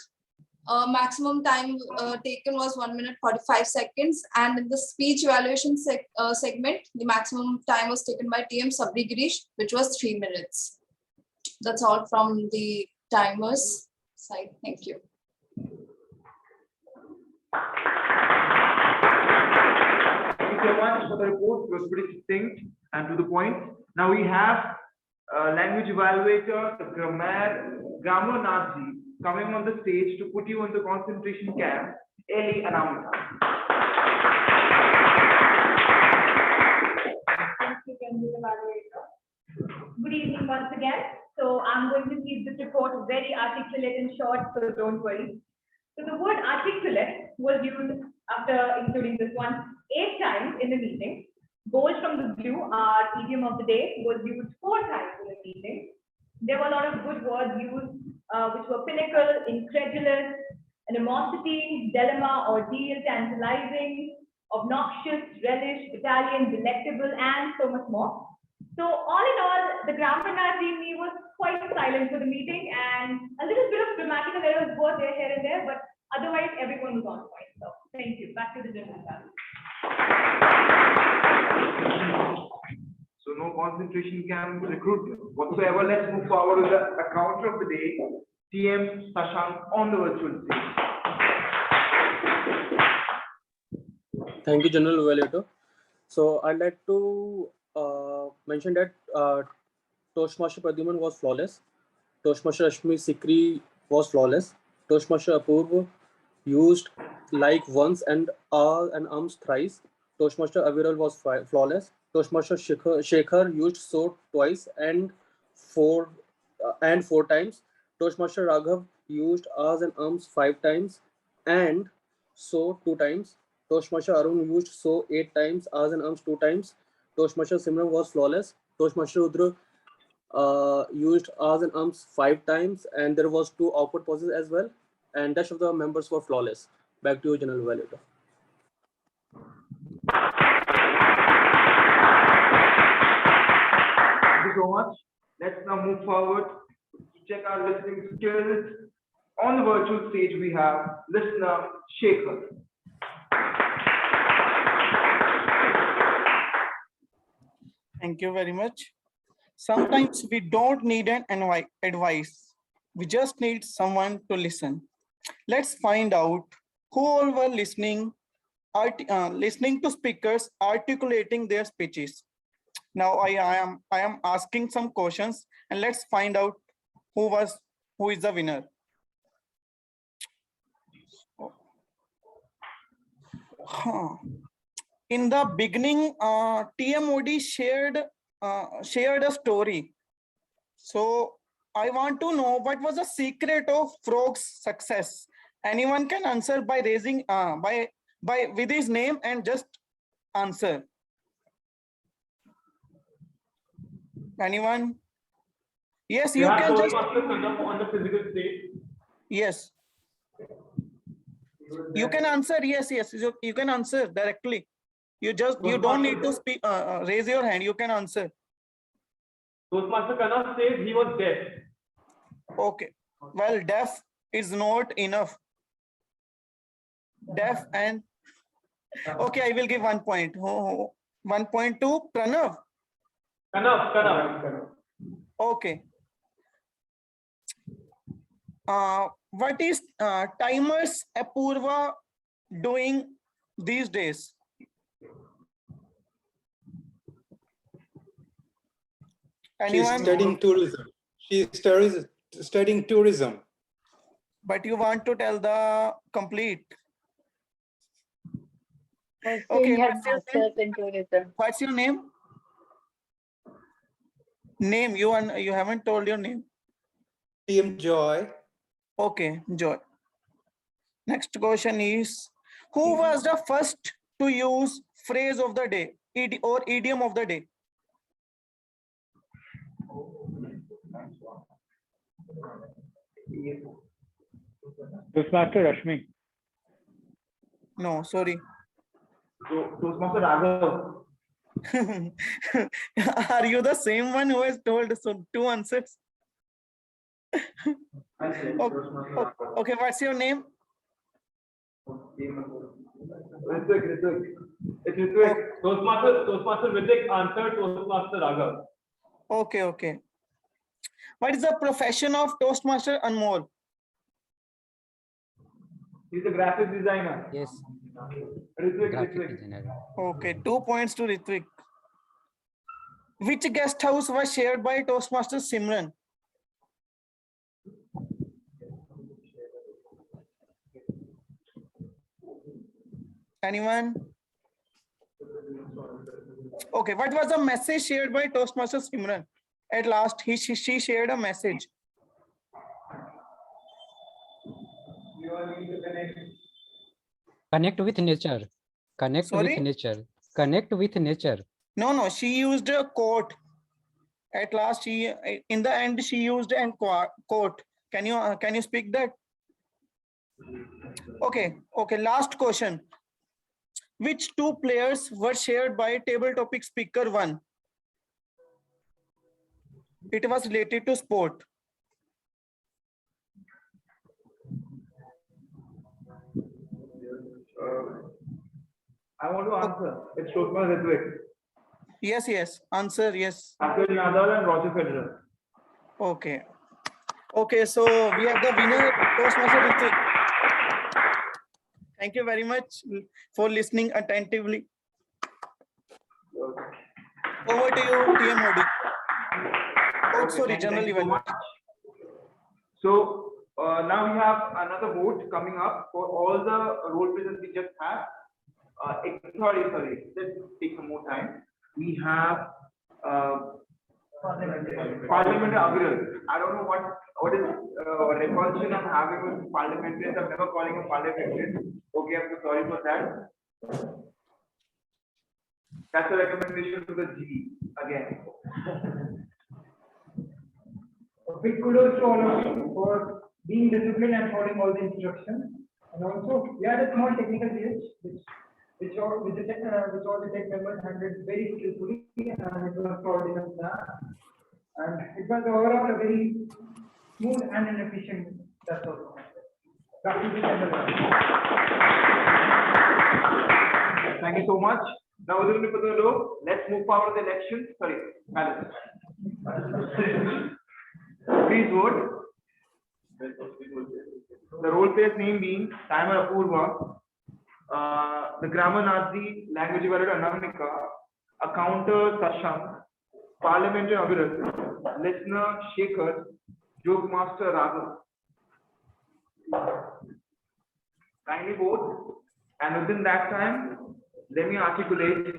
maximum time taken was 1 minute 45 seconds, and in the speech evaluation segment, the maximum time was taken by TM Sabri Girish, which was 3 minutes. That's all from the timers side. Thank you. Thank you so much for the report. It was pretty succinct and to the point. Now we have language evaluator, the grammar Nazi, coming on the stage to put you on the concentration camp, Eli and Amita. Good evening once again. So I'm going to keep this report very articulate and short, so don't worry. So the word articulate was used after including this one 8 times in the meeting. Bold from the blue, our idiom of the day, was used 4 times in the meeting. There were a lot of good words used, which were pinnacle, incredulous, animosity, dilemma, ordeal, tantalizing, obnoxious, relish, Italian, delectable, and so much more. So all in all, the grammar Nazi in me was quite silent for the meeting, and a little bit of grammatical errors were there here and there, but otherwise everyone was on point. So thank you. Back to the general class. So no concentration camp recruitment whatsoever. Let's move forward with the encounter of the day, TM Sashank on the virtual stage. Thank you, General Evaluator. So I'd like to mention that Toastmaster Pradyuman was flawless. Toastmaster Rashmi Sikri was flawless. Toastmaster Apurva used like once and ums thrice. Toastmaster Aviral was flawless. Toastmaster Shekhar used so twice and four times. Toastmaster Raghav used as and ums 5 times and so 2 times. Toastmaster Arun used so 8 times, as and ums 2 times. Toastmaster Simran was flawless. Toastmaster Rudra used as and ums 5 times, and there was 2 awkward pauses as well. And rest of the members were flawless. Back to you, General Evaluator. Thank you so much. Let's now move forward to check our listening skills. On the virtual stage, we have listener Shekhar. Thank you very much. Sometimes we don't need an advice. We just need someone to listen. Let's find out who all were listening to speakers articulating their speeches. Now I am asking some questions, and let's find out who is the winner. In the beginning, TMOD shared a story. So I want to know what was the secret of Frog's success. Anyone can answer by raising with his name and just answer. Anyone? Yes, you can just. On the physical state. Yes. You can answer. Yes. You can answer directly. You don't need to speak. Raise your hand. You can answer. Toastmaster Kanav says he was deaf. Okay. Well, deaf is not enough. Deaf and okay, I will give 1 point. 1 point to Pranav. Kanav. Okay. What is timers Apurva doing these days? Anyone? She's studying tourism. She's studying tourism. But you want to tell the complete. Okay, masters in tourism. What's your name? Name, you haven't told your name. TM Joy. Okay, Joy. Next question is, who was the first to use phrase of the day or idiom of the day? Toastmaster Rashmi. No, sorry. Toastmaster Raghav. Are you the same one who has told so 2 answers? Okay, what's your name? Ritvik. Toastmaster Ritvik answered Toastmaster Raghav. Okay. What is the profession of Toastmaster Anmol? He's a graphic designer. Yes. Ritvik, Graphic Ritvik. designer. Okay, 2 points to Ritvik. Which guest house was shared by Toastmaster Simran? Anyone? Okay, what was the message shared by Toastmaster Simran? At last, she shared a message. You all need to connect. Connect with nature. Connect with Sorry? nature. Connect with nature. No, she used a quote. At last, in the end, she used a quote. Can you speak that? Okay, last question. Which 2 players were shared by table topic speaker 1? It was related to sport. I want to answer. It's Toastmaster Ritvik. Yes. Answer, yes. Rafael Nadal and Roger Federer. Okay, so we have the winner, Toastmaster Ritvik. Thank you very much for listening attentively. Over to you, TM Modi. Oh, sorry, General Evaluation. So now we have another vote coming up for all the role plays that we just had. Sorry, let's take some more time. We have parliamentary Aviral. I don't know what is repulsion I'm having with parliamentarians. I'm never calling a parliamentarian. Okay, I'm so sorry for that. That's a recommendation to the G again. Big kudos to all of you for being disciplined and following all the instructions. And also, we had a small technical glitch, which all the tech members handled very skillfully, and it was solved in a snap. And it was overall a very smooth and an efficient. That's all. Back to the general. Thank you so much. Now, without any further ado, let's move forward to the election. Sorry, balance. Please vote. The role player's name being Timer Apurva, the grammar Nazi, language evaluator Anamika, accounter Sashank, parliamentary Aviral, listener Shekhar, joke master Raghav. Kindly vote, and within that time, let me articulate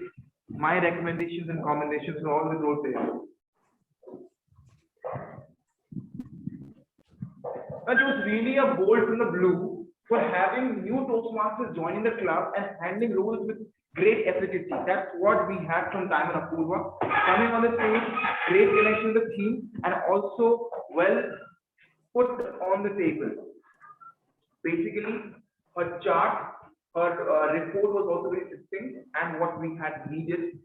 my recommendations and commendations to all the role players. It was really a bolt from the blue for having new Toastmasters joining the club and handling roles with great efficacy. That's what we had from Time and Apurva. Coming on the stage, great connection with the team, and also well put on the table. Basically, her chart, her report was also very distinct, and what we had needed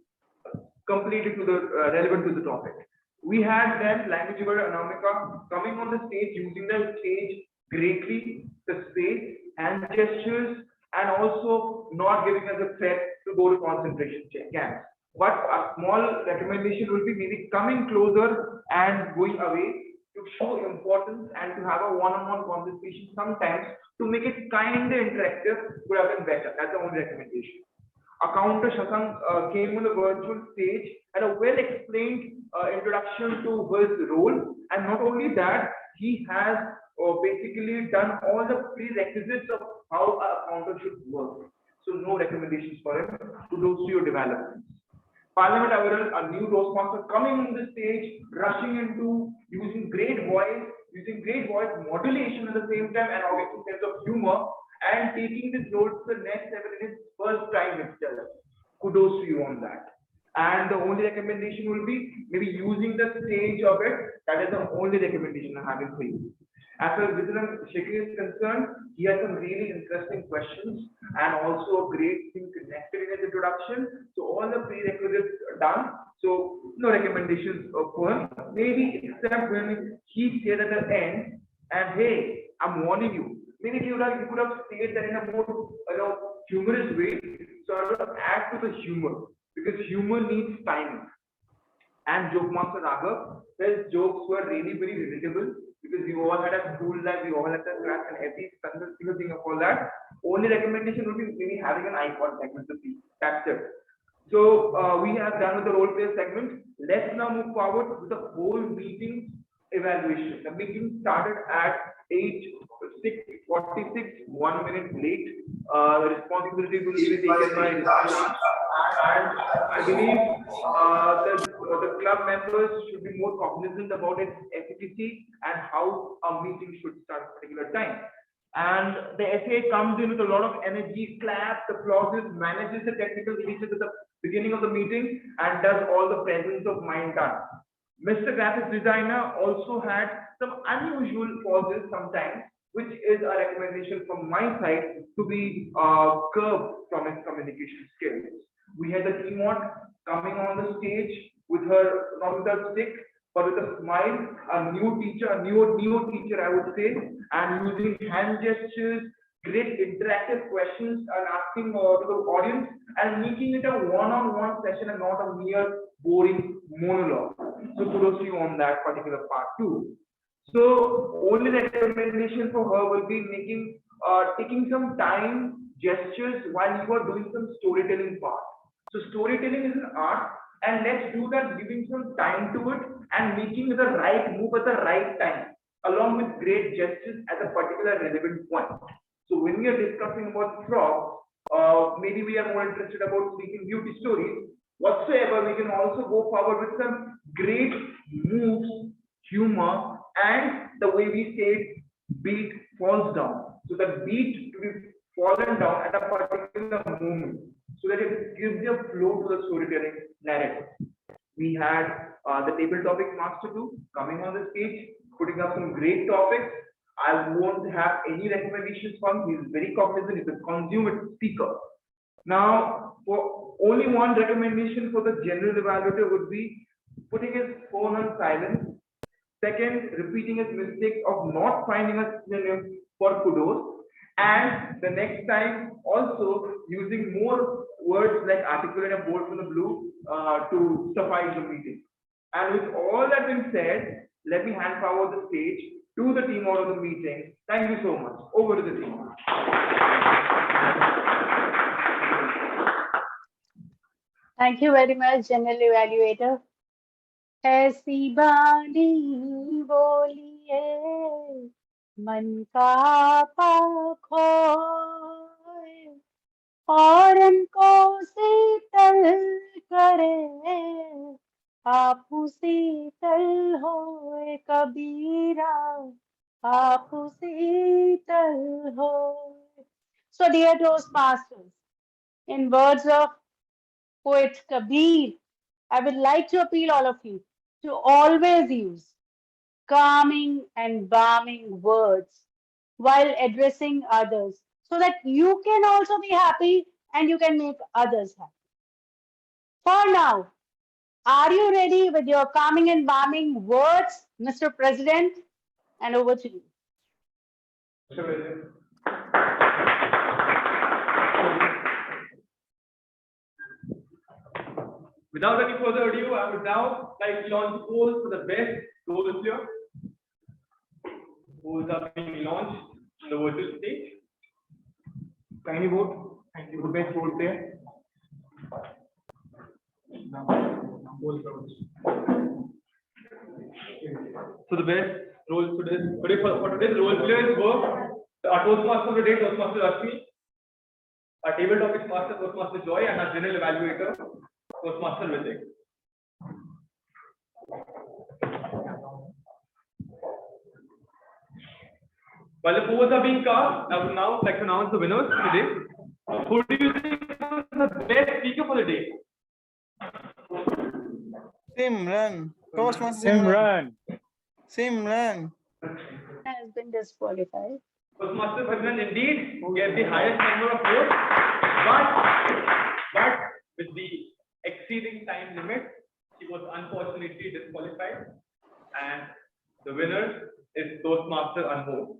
completely to the relevant to the topic. We had then language evaluator Anamika coming on the stage, using the stage greatly, the space and gestures, and also not giving us a threat to go to concentration camps. But a small recommendation would be maybe coming closer and going away to show importance and to have a one-on-one conversation sometimes to make it kind of interactive would have been better. That's the only recommendation. Accountant Shashank came on the virtual stage and a well-explained introduction to his role, and not only that, he has basically done all the prerequisites of how an accountant should work. So no recommendations for him to do your developments. Parliament Aviral, a new Toastmaster coming on the stage, rushing into using great voice modulation at the same time, and obviously sense of humor, and taking this role to the next level in his first time itself. Kudos to you on that. And the only recommendation will be maybe using the stage of it. That is the only recommendation I'm having for you. As far as Vikram Shekhar is concerned, he has some really interesting questions and also a great thing connected in his introduction. So all the prerequisites are done. So no recommendations for him. Maybe except when he said at the end, and hey, I'm warning you. Maybe he could have stated that in a more humorous way. So I will add to the humor because humor needs timing. and joke master Raghav. His jokes were really very relatable because we all had a school life, we all had a class, and every single thing of all that. Only recommendation would be maybe having an eye contact with the people. That's it. So we have done with the role play segment. Let's now move forward with the whole meeting evaluation. The meeting started at 6:46, 1 minute late. The responsibility will be taken by Rishabh, and I believe the club members should be more cognizant about its efficacy and how a meeting should start at a particular time. And the SA comes in with a lot of energy, claps, applauses, manages the technical glitches at the beginning of the meeting, and does all the presence of mind tasks. Mr. Graphics Designer also had some unusual pauses sometimes, which is a recommendation from my side to be curbed from his communication skills. We had the keynote coming on the stage with her, not with her stick, but with a smile, a new teacher, a neo teacher, I would say, and using hand gestures, great interactive questions and asking to the audience and making it a one-on-one session and not a mere boring monologue. So kudos to you on that particular part too. So only recommendation for her will be making taking some time gestures while you are doing some storytelling part. So storytelling is an art, and let's do that giving some time to it and making the right move at the right time, along with great gestures at a particular relevant point. So when we are discussing about frogs, maybe we are more interested about speaking beauty stories. Whatsoever, we can also go forward with some great moves, humor, and the way we say beat falls down. So the beat to be fallen down at a particular moment, so that it gives a flow to the storytelling narrative. We had the table topic master too coming on the stage, putting up some great topics. I won't have any recommendations from him. He's very cognizant, he's a consummate speaker. Now, for only one recommendation for the general evaluator would be putting his phone on silent. Second, repeating his mistake of not finding a synonym for kudos. And the next time, also using more words like articulate and bold from the blue to suffice the meeting. And with all that being said, let me hand forward the stage to the team out of the meeting. Thank you so much. Over to the team. Thank you very much, General Evaluator. ऐसी बानी बोलिए मन का खोए औरन को शीतल करे आप शीतल होए कबीरा आप शीतल होए. So dear Toastmasters, in words of poet Kabir, I would like to appeal all of you to always use calming and balming words while addressing others so that you can also be happy and you can make others happy. For now, are you ready with your calming and balming words, Mr. President? And over to you. Without any further ado, I would now like to launch the polls for the best role player. Polls are being launched on the virtual stage. Kindly vote. Thank you for the best role player. So the best role for today's role players were our Toastmaster of the day, Toastmaster Rashmi, our table topics master, Toastmaster Joy, and our general evaluator, Toastmaster Vijay. While the polls are being cast, I would now like to announce the winners for the day. Who do you think is the best speaker for the day? Simran. Toastmaster Simran. Simran. Has been disqualified. Toastmaster Simran indeed gave the highest number of votes, but with the exceeding time limit, she was unfortunately disqualified, and the winner is Toastmaster Anmol.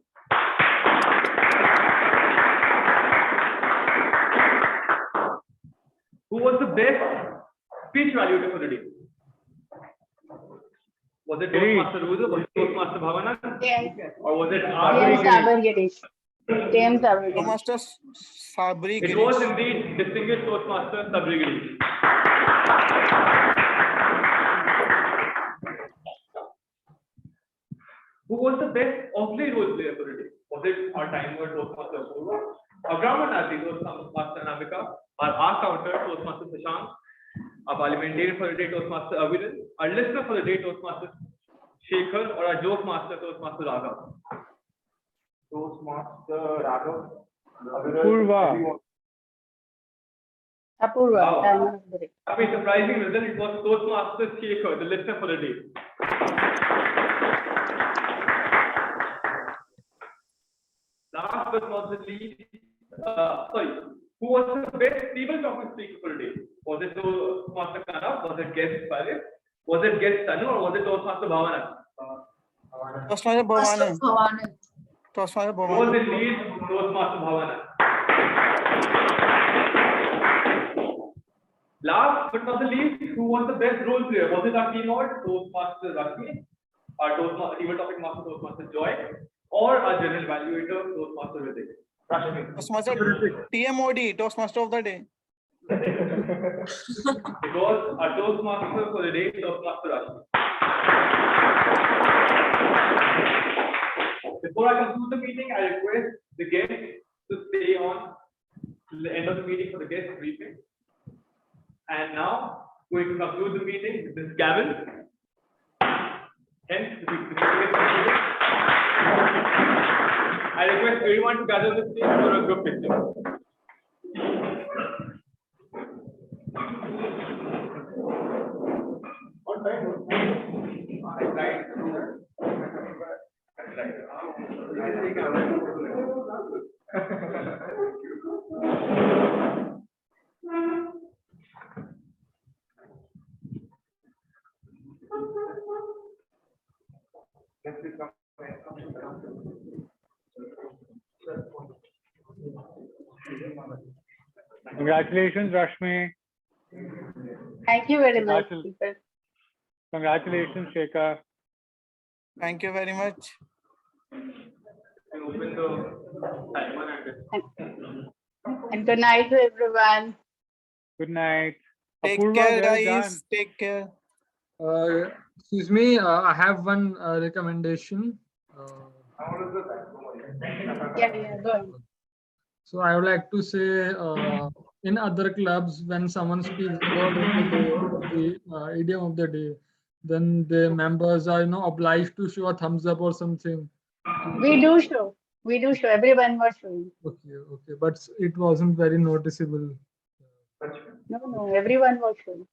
Who was the best speech evaluator for the day? Was it Toastmaster Rudu? Was it Toastmaster Bhavana? Yes. Or was it TM Sabar Girish. TM Sabar Girish. Toastmaster Sabri It was indeed distinguished Toastmaster Sabri Girish. Who was the best off-lead role player for the day? Was it our timer Toastmaster Apurva, our grammar Nazi Toastmaster Namika, our counter Toastmaster Sushant, our parliamentarian for the day Toastmaster Aviran, our listener for the day Toastmaster Shekhar, or our joke master Toastmaster Raghav? Toastmaster Raghav. Purva. Apurva. Wow. Diamond of the day. Happy surprising result. It was Toastmaster Shekhar, the listener for the day. Last but not the least, who was the best table talking speaker for the day? Was it Toastmaster Kanav? Was it guest Farid? Was it guest Tanu? Or was it Toastmaster Bhavana? Toastmaster Bhavana. Toastmaster Who was Bhavana. the lead? Toastmaster Bhavana. Last but not the least, who was the best role player? Was it our keynote, Toastmaster Rashmi, our table topic master, Toastmaster Joy, or our general evaluator, Toastmaster Ritik? Rashmi. Toastmaster TMOD, Toastmaster of the day. It was our Toastmaster for the day, Toastmaster Rashmi. Before I conclude the meeting, I request the guests to stay on till the end of the meeting for the guest briefing. And now, going to conclude the meeting with this gavel. Hence, the meeting is concluded. I request everyone to gather the stage for a group picture. Congratulations, Rashmi. Thank you very much, people. Congratulations, Shekhar. Thank you very much. Open the timer And good night to everyone. Good night. Take Apurva, care, well guys. done. Take care. Excuse me, I have one recommendation. Yeah, go ahead. So I would like to say, in other clubs, when someone speaks the word of the day, or the idiom of the day, then the members are, obliged to show a thumbs up or something. We do show. Everyone was showing. Okay, but it wasn't very noticeable. No, everyone was showing.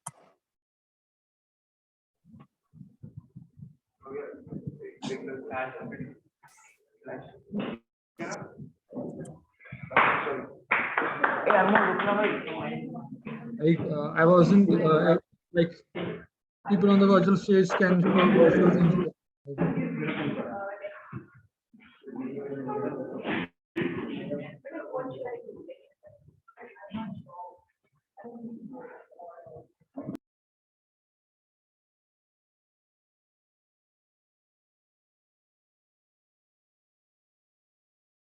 Like I wasn't like people on the virtual stage can show virtual things.